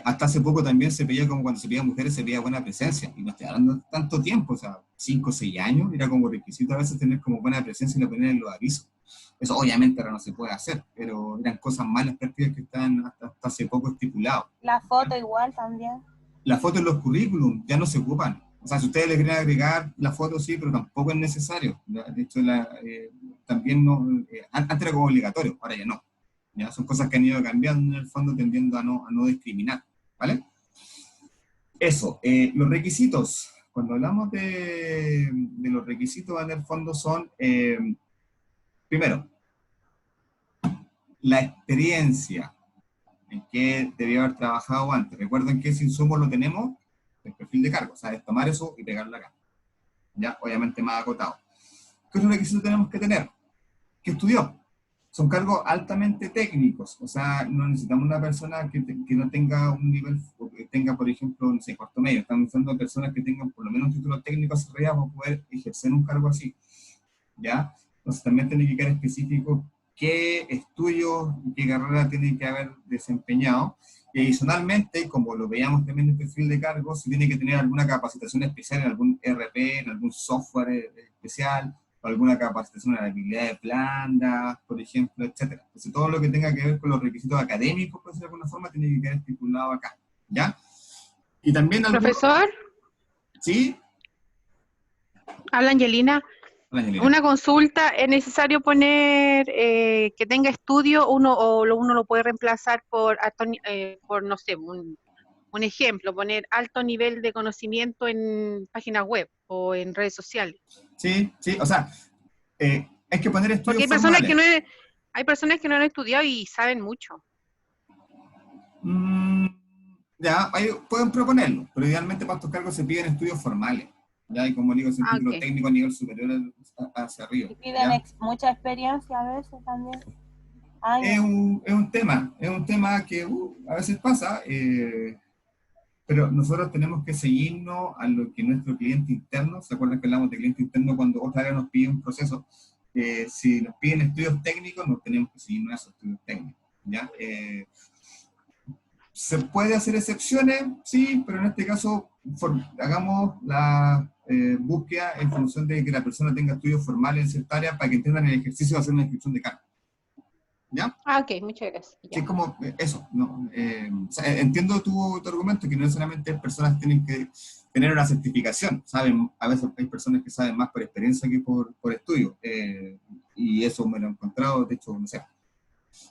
A: Hasta hace poco también se pedía, como cuando se pedía mujeres, se pedía buena presencia, y no estoy hablando de tanto tiempo, o sea, 5 o 6 años, era como requisito a veces tener como buena presencia y la poner en los avisos. Eso obviamente ahora no se puede hacer, pero eran cosas malas prácticas que estaban hasta hace poco estipuladas.
D: La foto igual también.
A: La foto en los currículums ya no se ocupan. O sea, si ustedes le quieren agregar la foto, sí, pero tampoco es necesario. De hecho, también no, antes era como obligatorio, ahora ya no. ¿Ya? Son cosas que han ido cambiando en el fondo, tendiendo a no discriminar, ¿vale? Eso, los requisitos. Cuando hablamos de los requisitos en el fondo son, primero, la experiencia en que debió haber trabajado antes. Recuerden que ese insumo lo tenemos el perfil de cargo, o sea, es tomar eso y pegarlo acá. Ya, obviamente más acotado. ¿Qué otro requisito tenemos que tener? ¿Qué estudió? Son cargos altamente técnicos, o sea, no necesitamos una persona que no tenga un nivel, o que tenga, por ejemplo, no sé, cuarto medio. Estamos usando personas que tengan por lo menos un título técnico desarrollado para poder ejercer un cargo así. ¿Ya? Entonces también tiene que quedar específico qué estudios y qué carrera tiene que haber desempeñado. Y adicionalmente, como lo veíamos también en el perfil de cargo, se tiene que tener alguna capacitación especial en algún ERP, en algún software especial, o alguna capacitación en la habilidad de planta, por ejemplo, etc. Entonces todo lo que tenga que ver con los requisitos académicos, por decirlo de alguna forma, tiene que quedar estipulado acá, ¿ya? Y también...
I: Profesor.
A: ¿Sí?
I: Habla Angelina. Una consulta, ¿es necesario poner que tenga estudio uno lo puede reemplazar por no sé, un ejemplo, poner alto nivel de conocimiento en páginas web o en redes sociales?
A: Sí, o sea, hay que poner estudios
I: porque hay personas que no han estudiado y saben mucho.
A: Ya, pueden proponerlo, pero idealmente para estos cargos se piden estudios formales. Ya, y como digo, es un título técnico a nivel superior hacia arriba.
D: Y piden mucha experiencia a veces también.
A: Es un tema que a veces pasa, pero nosotros tenemos que seguirnos a lo que nuestro cliente interno, ¿se acuerdan que hablamos de cliente interno cuando otra vez nos pide un proceso? Si nos piden estudios técnicos, nos tenemos que seguirnos a esos estudios técnicos, ¿ya? ¿Se puede hacer excepciones? Sí, pero en este caso hagamos la búsqueda en función de que la persona tenga estudios formales en cierta área para que entiendan el ejercicio de hacer una inscripción de cargo. ¿Ya?
I: Ok, muchas gracias.
A: Sí, como eso, ¿no? O sea, entiendo tu argumento, que no necesariamente personas tienen que tener una certificación. Saben, a veces hay personas que saben más por experiencia que por estudio, y eso me lo he encontrado, de hecho, no sé,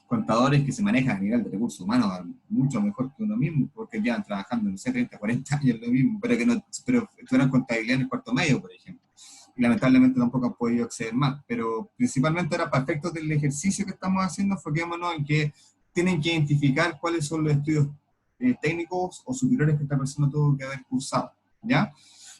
A: contadores que se manejan a nivel de recursos humanos mucho mejor que uno mismo, porque llevan trabajando, no sé, 30, 40 años lo mismo, pero tuvieron contabilidad en el cuarto medio, por ejemplo. Y lamentablemente tampoco han podido acceder más. Pero principalmente ahora, para efectos del ejercicio que estamos haciendo, enfoquémonos en que tienen que identificar cuáles son los estudios técnicos o superiores que esta persona tuvo que haber cursado, ¿ya?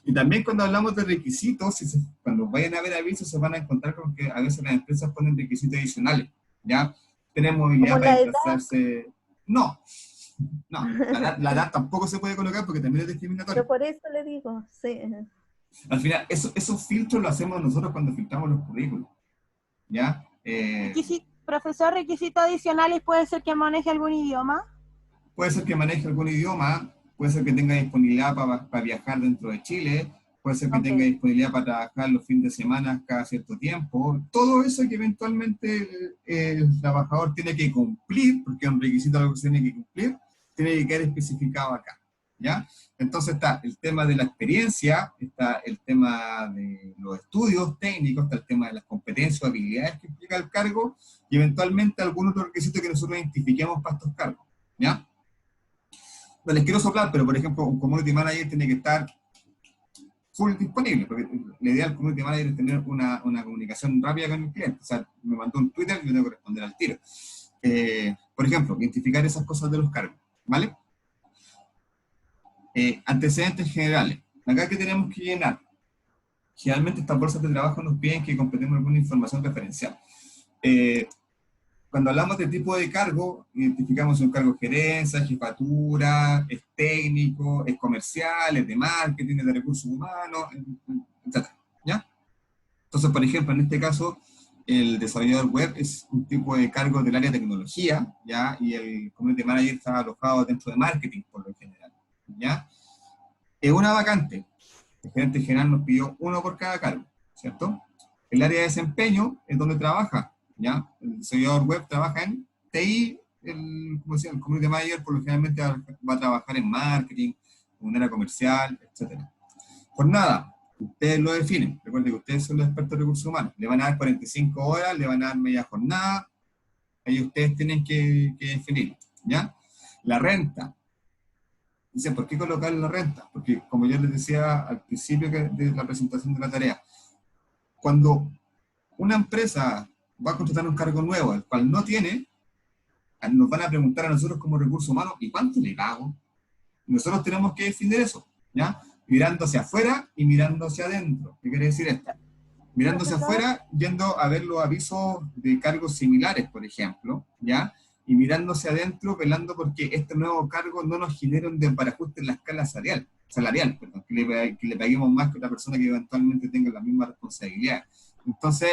A: Y también cuando hablamos de requisitos, cuando vayan a ver avisos, se van a encontrar con que a veces las empresas ponen requisitos adicionales, ¿ya? Tienen movilidad para desplazarse. No, la edad tampoco se puede colocar porque también es discriminatorio.
J: Yo por eso le digo, sí.
A: Al final, esos filtros los hacemos nosotros cuando filtramos los currículos, ¿ya?
D: Profesor, requisitos adicionales, ¿puede ser que maneje algún idioma?
A: Puede ser que maneje algún idioma, puede ser que tenga disponibilidad para viajar dentro de Chile, puede ser que tenga disponibilidad para trabajar los fines de semana cada cierto tiempo. Todo eso que eventualmente el trabajador tiene que cumplir, porque es un requisito algo que se tiene que cumplir, tiene que quedar especificado acá, ¿ya? Entonces está el tema de la experiencia, está el tema de los estudios técnicos, está el tema de las competencias o habilidades que implica el cargo, y eventualmente algún otro requisito que nosotros identifiquemos para estos cargos, ¿ya? No les quiero soplar, pero por ejemplo, un community manager tiene que estar full disponible, porque la idea del community manager es tener una comunicación rápida con el cliente. O sea, me mandó un Twitter y yo tengo que responder al tiro. Por ejemplo, identificar esas cosas de los cargos, ¿vale? Antecedentes generales. Acá que tenemos que llenar. Generalmente estas bolsas de trabajo nos piden que completemos alguna información referencial. Cuando hablamos de tipo de cargo, identificamos un cargo de gerencia, jefatura, es técnico, es comercial, es de marketing, es de recursos humanos, etc. ¿Ya? Entonces, por ejemplo, en este caso, el desarrollador web es un tipo de cargo del área de tecnología, ¿ya? Y el community manager está alojado dentro de marketing, por lo general, ¿ya? Es una vacante. El gerente general nos pidió uno por cada cargo, ¿cierto? El área de desempeño es donde trabaja, ¿ya? El desarrollador web trabaja en TI, el community manager por lo generalmente va a trabajar en marketing, en un área comercial, etc. Jornada, ustedes lo definen. Recuerden que ustedes son los expertos de recursos humanos. Le van a dar 45 horas, le van a dar media jornada, ahí ustedes tienen que definir, ¿ya? La renta. Dicen, ¿por qué colocar la renta? Porque, como yo les decía al principio de la presentación de la tarea, cuando una empresa va a contratar un cargo nuevo, el cual no tiene, nos van a preguntar a nosotros como recursos humanos, ¿y cuánto le pago? Y nosotros tenemos que definir eso, ¿ya? Mirando hacia afuera y mirando hacia adentro. ¿Qué quiere decir esto? Mirando hacia afuera, yendo a ver los avisos de cargos similares, por ejemplo, ¿ya? Y mirando hacia adentro, velando porque este nuevo cargo no nos genere un desbarajuste en la escala salarial, perdón, que le paguemos más que otra persona que eventualmente tenga la misma responsabilidad. Entonces,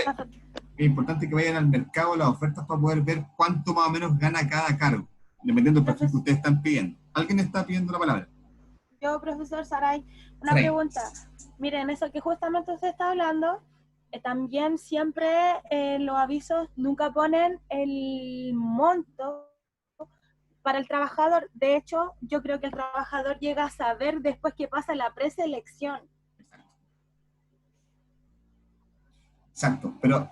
A: es importante que vayan al mercado las ofertas para poder ver cuánto más o menos gana cada cargo, dependiendo del perfil que ustedes están pidiendo. ¿Alguien está pidiendo la palabra?
D: Yo, profesor Saray, una pregunta. Miren, eso que justamente usted está hablando, también siempre los avisos nunca ponen el monto para el trabajador. De hecho, yo creo que el trabajador llega a saber después que pasa la preselección.
A: Exacto, pero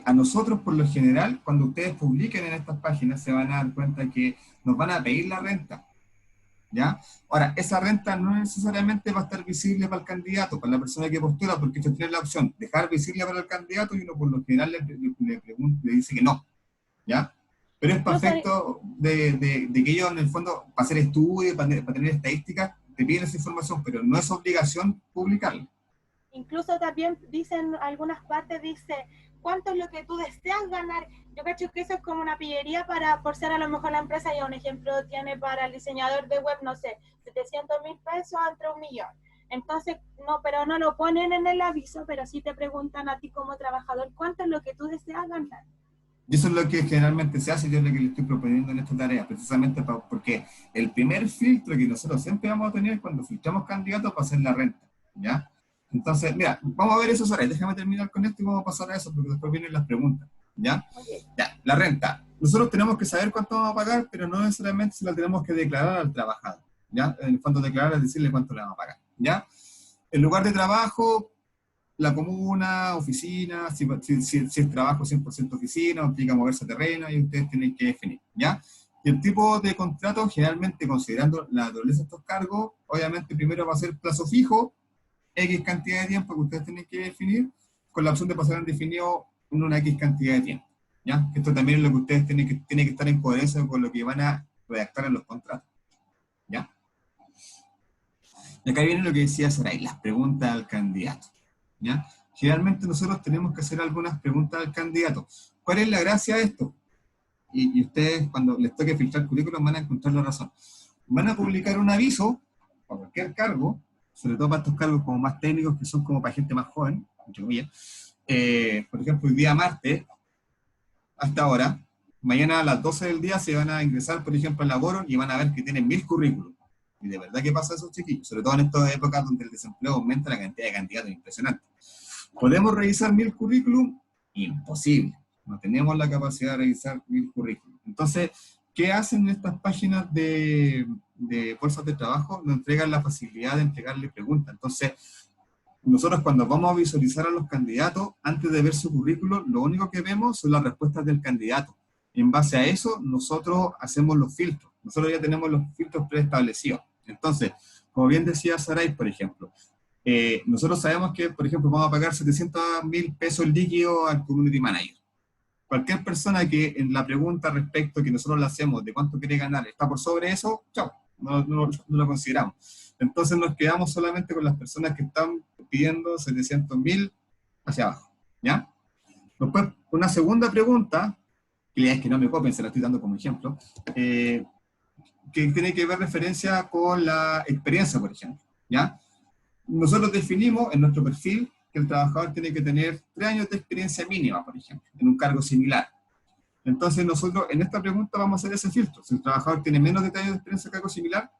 A: a nosotros por lo general, cuando ustedes publiquen en estas páginas, se van a dar cuenta que nos van a pedir la renta, ¿ya? Ahora, esa renta no necesariamente va a estar visible para el candidato, para la persona que postula, porque esto tiene la opción, dejar visible para el candidato, y uno por lo general le dice que no, ¿ya? Pero es perfecto de que ellos en el fondo, para hacer estudios, para tener estadísticas, te piden esa información, pero no es obligación publicarla.
D: Incluso también dicen, algunas partes dice, ¿cuánto es lo que tú deseas ganar? Yo cacho que eso es como una pillería por ser a lo mejor la empresa, y un ejemplo tiene para el diseñador de web, no sé, 700.000 pesos entre 1 millón. Entonces, no, pero no lo ponen en el aviso, pero sí te preguntan a ti como trabajador, ¿cuánto es lo que tú deseas ganar?
A: Y eso es lo que generalmente se hace, yo es lo que le estoy proponiendo en esta tarea, precisamente porque el primer filtro que nosotros siempre vamos a tener es cuando filtramos candidatos para hacer la renta, ¿ya? Entonces, mira, vamos a ver eso, Sara, déjame terminar con esto y vamos a pasar a eso, porque después vienen las preguntas, ¿ya? Okay. Ya, la renta. Nosotros tenemos que saber cuánto vamos a pagar, pero no necesariamente se la tenemos que declarar al trabajador, ¿ya? En el fondo declarar es decirle cuánto le vamos a pagar. ¿ya? El lugar de trabajo, la comuna, oficina, si es trabajo 100% oficina, implica moverse a terreno, y ustedes tienen que definir, ¿ya? Y el tipo de contrato, generalmente, considerando la naturaleza de estos cargos, obviamente primero va a ser plazo fijo, X cantidad de tiempo que ustedes tienen que definir, con la opción de pasar en definido en una X cantidad de tiempo, ¿ya? Esto también es lo que ustedes tienen que estar en coherencia con lo que van a redactar en los contratos, ¿ya? Y acá viene lo que decía Saray, las preguntas al candidato, ¿ya? Generalmente nosotros tenemos que hacer algunas preguntas al candidato. ¿Cuál es la gracia de esto? Y ustedes, cuando les toque filtrar currículum, van a encontrar la razón. Van a publicar un aviso para cualquier cargo, sobre todo para estos cargos como más técnicos, que son como para gente más joven, entre comillas. Por ejemplo, hoy día martes, hasta ahora, mañana a las 12 del día se van a ingresar, por ejemplo, al Laboron y van a ver que tienen 1000 currículums. Y de verdad que pasa esos chiquillos, sobre todo en estas épocas donde el desempleo aumenta, la cantidad de candidatos impresionante. ¿Podemos revisar 1000 currículum? Imposible. No tenemos la capacidad de revisar 1000 currículum. Entonces, ¿qué hacen estas páginas de bolsas de trabajo? Nos entregan la facilidad de entregarle preguntas. Entonces, nosotros cuando vamos a visualizar a los candidatos, antes de ver su currículum, lo único que vemos son las respuestas del candidato. Y en base a eso, nosotros hacemos los filtros. Nosotros ya tenemos los filtros preestablecidos. Entonces, como bien decía Saray, por ejemplo, nosotros sabemos que, por ejemplo, vamos a pagar 700.000 pesos líquidos al community manager. Cualquier persona que en la pregunta respecto que nosotros le hacemos de cuánto quiere ganar está por sobre eso, chao, no lo consideramos. Entonces nos quedamos solamente con las personas que están pidiendo 700.000 hacia abajo, ¿ya? Después, una segunda pregunta, que es que no me copien, se la estoy dando como ejemplo, que tiene que ver referencia con la experiencia, por ejemplo, ¿ya? Nosotros definimos en nuestro perfil que el trabajador tiene que tener 3 años de experiencia mínima, por ejemplo, en un cargo similar. Entonces nosotros en esta pregunta vamos a hacer ese filtro. Si el trabajador tiene menos de 3 años de experiencia en cargo similar,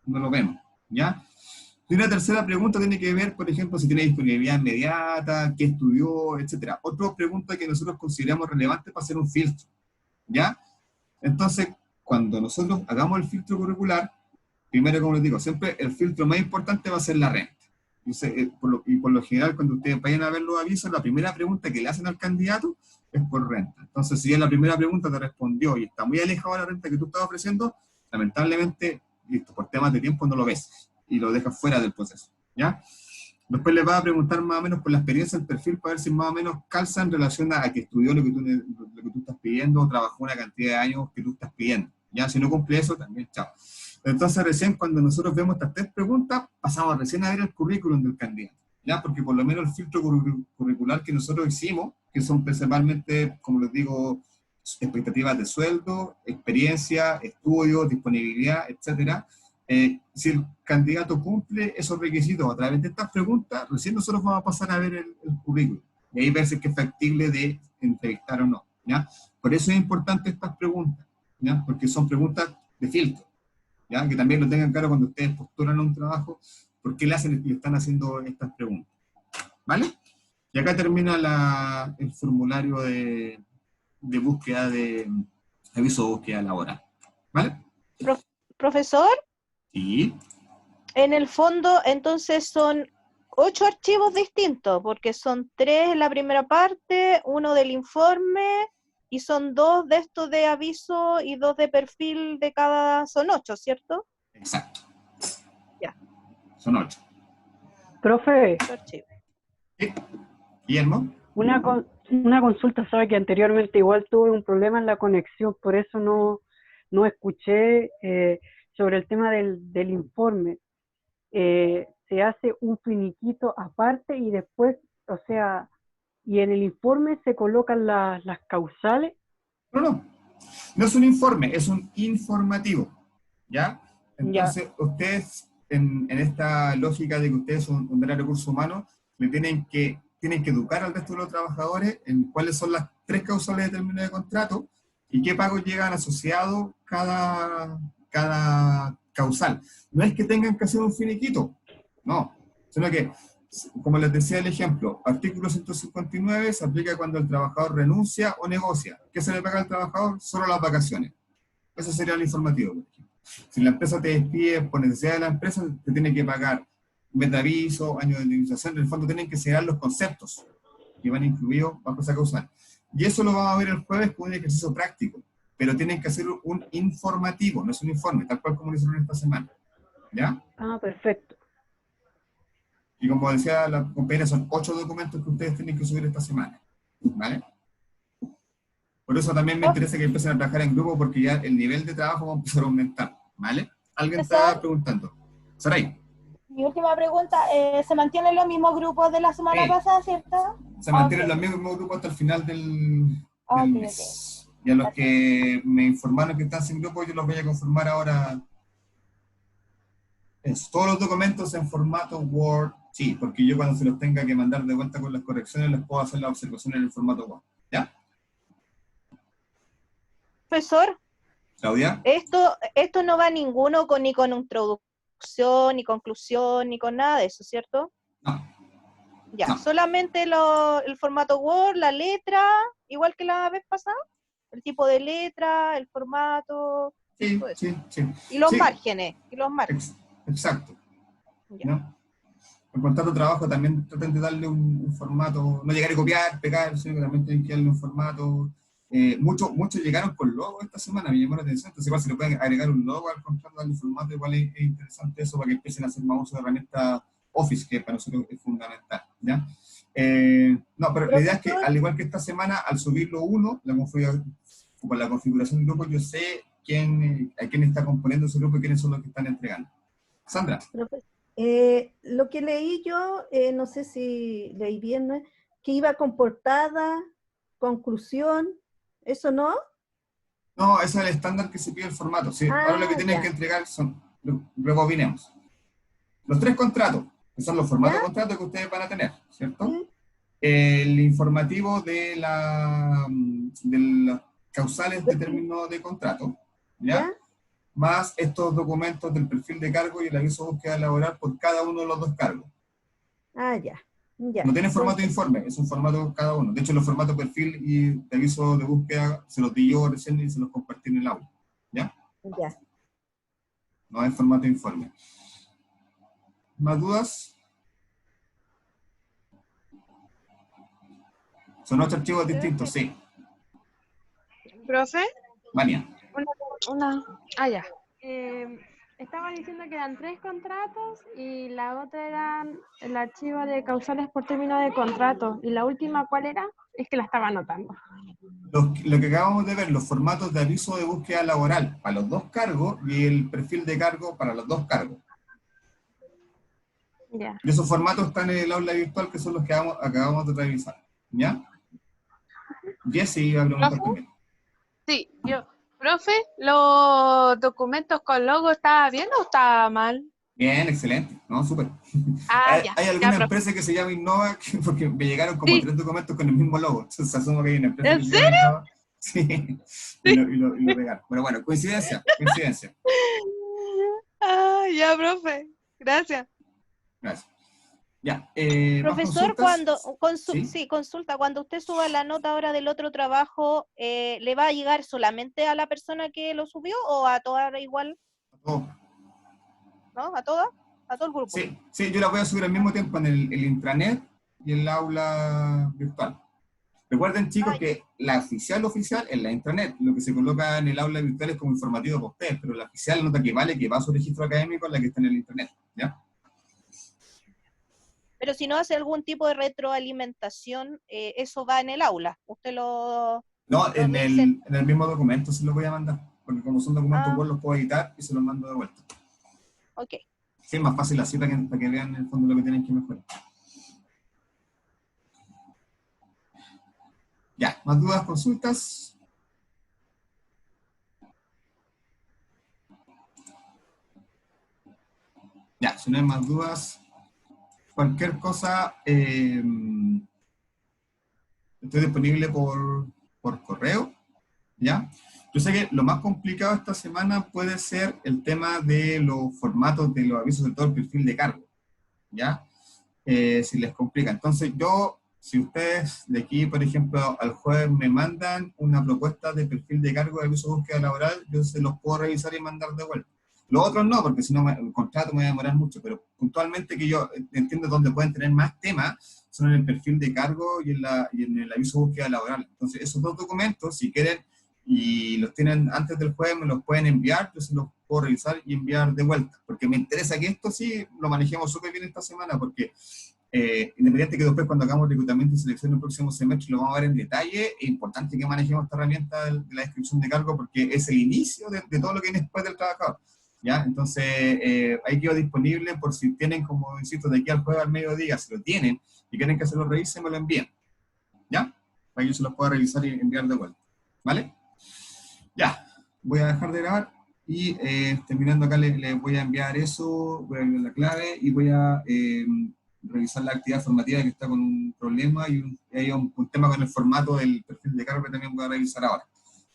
A: no lo vemos, ¿ya? Y una tercera pregunta tiene que ver, por ejemplo, si tiene disponibilidad inmediata, qué estudió, etc. Otra pregunta que nosotros consideramos relevante para hacer un filtro, ¿ya? Entonces, cuando nosotros hagamos el filtro curricular, primero, como les digo, siempre el filtro más importante va a ser la renta. Por lo general, cuando ustedes vayan a ver los avisos, la primera pregunta que le hacen al candidato es por renta. Entonces, si ya la primera pregunta te respondió y está muy alejado de la renta que tú estás ofreciendo, lamentablemente, listo, por temas de tiempo no lo ves y lo dejas fuera del proceso, ¿ya? Después les va a preguntar más o menos por la experiencia del perfil para ver si más o menos calza en relación a que estudió lo que tú estás pidiendo o trabajó una cantidad de años que tú estás pidiendo, ¿ya? Si no cumple eso, también chao. Entonces recién cuando nosotros vemos estas 3 preguntas, pasamos recién a ver el currículum del candidato, ¿ya? Porque por lo menos el filtro curricular que nosotros hicimos, que son principalmente, como les digo, expectativas de sueldo, experiencia, estudio, disponibilidad, etcétera. Si el candidato cumple esos requisitos a través de estas preguntas, recién nosotros vamos a pasar a ver el currículum, y ahí ver si es que es factible de entrevistar o no, ¿ya? Por eso es importante estas preguntas, ¿ya? Porque son preguntas de filtro, ¿ya? Que también lo tengan claro cuando ustedes postulan a un trabajo, por qué le están haciendo estas preguntas, ¿vale? Y acá termina el formulario de búsqueda de aviso de búsqueda laboral, ¿vale?
B: Profesor.
A: Sí.
B: En el fondo, entonces son 8 archivos distintos, porque son 3 en la primera parte, 1 del informe, y son 2 de estos de aviso y 2 de perfil de cada, son 8, ¿cierto?
A: Exacto.
B: Ya.
A: Son 8.
F: Profe.
A: ¿Sí? Guillermo.
F: Una consulta, sabe que anteriormente igual tuve un problema en la conexión, por eso no escuché sobre el tema del informe. Se hace un finiquito aparte y después, o sea, y en el informe se colocan las causales.
A: No es un informe, es un informativo, ¿ya? Entonces, ustedes, en esta lógica de que ustedes son un área de recursos humanos, tienen que educar al resto de los trabajadores en cuáles son las 3 causales de término de contrato y qué pagos llegan asociados cada causal. No es que tengan que hacer un finiquito, no, sino que, como les decía el ejemplo, artículo 159 se aplica cuando el trabajador renuncia o negocia. ¿Qué se le paga al trabajador? Solo las vacaciones. Eso sería el informativo, por ejemplo. Si la empresa te despide por necesidad de la empresa, te tiene que pagar mes de aviso, año de indemnización, en el fondo tienen que seguir los conceptos que van incluidos bajo esa causal. Y eso lo vamos a ver el jueves con un ejercicio práctico, pero tienen que hacer un informativo, no es un informe, tal cual como lo hicieron esta semana. ¿Ya?
F: Ah, perfecto.
A: Y como decía la compañera, son 8 documentos que ustedes tienen que subir esta semana. ¿Vale? Por eso también me interesa que empiecen a trabajar en grupo, porque ya el nivel de trabajo va a empezar a aumentar. ¿Vale? Alguien está preguntando. Saray.
D: Mi última pregunta, ¿se mantienen los mismos grupos de la semana pasada, cierto?
A: Se mantienen los mismos grupos hasta el final del mes. Y a los que me informaron que están sin grupo, yo los voy a conformar ahora. Todos los documentos en formato Word, sí, porque yo cuando se los tenga que mandar de vuelta con las correcciones, les puedo hacer la observación en el formato Word. ¿Ya?
B: Profesor,
A: Claudia.
B: Esto no va ninguno ni con introducción, ni conclusión, ni con nada de eso, ¿cierto?
A: No.
B: Ya,
A: No.
B: solamente el formato Word, la letra, igual que la vez pasada, el tipo de letra, el formato,
A: Sí,
B: todo eso.
A: sí.
B: Y los
A: Sí.
B: márgenes,
A: Exacto. ¿No? En contrato de trabajo también traten de darle un formato, no llegar a copiar, pegar, sino que también tienen que darle un formato. Muchos llegaron con logo esta semana, me llamó la atención, entonces igual si le pueden agregar un logo al contrato, darle un formato, igual es interesante eso para que empiecen a hacer más uso de herramientas Office, que para nosotros es fundamental, ¿ya? No, pero la idea es que, al igual que esta semana, al subirlo uno, con la configuración del grupo, yo sé a quién está componiendo ese grupo y quiénes son los que están entregando. Sandra.
J: Lo que leí yo, no sé si leí bien, ¿no? Que iba con portada, conclusión, ¿eso no?
A: No, ese es el estándar que se pide el formato. Sí, ahora lo que tienen que entregar son, rebobinemos, los 3 contratos, que son los formatos de contrato que ustedes van a tener, ¿cierto? El informativo de las causales de término de contrato, ¿ya? Más estos documentos del perfil de cargo y el aviso de búsqueda laboral por cada uno de los 2 cargos.
J: Ah, ya.
A: No tiene formato de informe, es un formato cada uno. De hecho, los formatos perfil y de aviso de búsqueda se los di yo recién y se los compartí en el aula. ¿Ya?
J: Ya.
A: No es formato de informe. ¿Más dudas? Son 8 archivos distintos, sí.
I: ¿Profe?
A: Vania.
I: Ya.
K: Estaban diciendo que eran 3 contratos y la otra eran el archivo de causales por término de contrato. ¿Y la última cuál era? Es que la estaba anotando.
A: Lo que acabamos de ver, los formatos de aviso de búsqueda laboral para los 2 cargos y el perfil de cargo para los 2 cargos.
K: Ya.
A: Y esos formatos están en el aula virtual, que son los que acabamos de revisar. ¿Ya? Jessy iba a preguntar también.
I: Sí, profe, ¿los documentos con logo estaba bien o estaba mal?
A: Bien, excelente, ¿no? Súper.
I: Ya.
A: Hay alguna empresa que se llama Innova, porque me llegaron como 3 documentos con el mismo logo. Entonces asumo que hay una empresa que se llama Innova. Sí. Y lo pegaron. Pero bueno, coincidencia.
I: Ya, profe. Gracias.
A: Gracias. Ya.
B: Profesor, consulta, cuando usted suba la nota ahora del otro trabajo, ¿le va a llegar solamente a la persona que lo subió o a todas igual?
A: A todos.
B: ¿No? ¿A todas? ¿A todo el grupo?
A: Sí, yo la voy a subir al mismo tiempo en el intranet y en el aula virtual. Recuerden, chicos, que la oficial es la intranet. Lo que se coloca en el aula virtual es como informativo para ustedes, pero la oficial, la nota que vale, que va a su registro académico, es la que está en el intranet, ¿ya?
B: Pero si no hace algún tipo de retroalimentación, eso va en el aula. Usted lo...
A: No, en el mismo documento se lo voy a mandar, porque como son documentos Word los puedo editar y se los mando de vuelta.
B: Ok.
A: Sí, es más fácil así para que vean en el fondo lo que tienen que mejorar. Ya, ¿más dudas, consultas? Ya, si no hay más dudas, cualquier cosa, estoy disponible por correo, ¿ya? Yo sé que lo más complicado esta semana puede ser el tema de los formatos de los avisos de todo el perfil de cargo, ¿ya? Si les complica. Entonces si ustedes de aquí, por ejemplo, al jueves me mandan una propuesta de perfil de cargo de aviso de búsqueda laboral, yo se los puedo revisar y mandar de vuelta. Los otros no, porque si no el contrato me va a demorar mucho, pero puntualmente que yo entiendo donde pueden tener más temas son en el perfil de cargo y en el aviso de búsqueda laboral. Entonces, esos dos documentos, si quieren y los tienen antes del jueves, me los pueden enviar, yo se los puedo revisar y enviar de vuelta, porque me interesa que esto sí lo manejemos súper bien esta semana, porque independiente que después cuando hagamos reclutamiento y selección el próximo semestre lo vamos a ver en detalle, es importante que manejemos esta herramienta de la descripción de cargo, porque es el inicio de todo lo que viene después del trabajador. ¿Ya? Entonces, ahí quedó disponible por si tienen, como insisto, de aquí al jueves al mediodía, si lo tienen y quieren que se lo revisen, me lo envíen. ¿Ya? Para que yo se los pueda revisar y enviar de vuelta. ¿Vale? Ya, voy a dejar de grabar y terminando acá les voy a enviar eso, voy a enviar la clave y voy a revisar la actividad formativa que está con un problema y hay un tema con el formato del perfil de cargo que también voy a revisar ahora.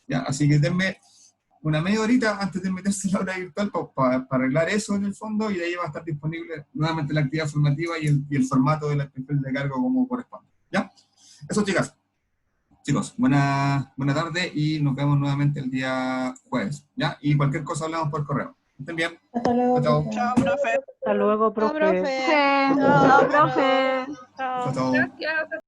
A: ¿Ya? Así que denme una media horita antes de meterse en la hora virtual para arreglar eso en el fondo, y de ahí va a estar disponible nuevamente la actividad formativa y el formato del perfil de cargo como corresponde. ¿Ya? Eso, chicas. Chicos, buena tarde y nos vemos nuevamente el día jueves. ¿Ya? Y cualquier cosa hablamos por correo. Estén bien.
J: Hasta luego.
A: Chao.
E: Chao, profe.
F: Hasta luego, profe.
B: Chao, profe.
C: Chao,
B: profe.
C: Gracias.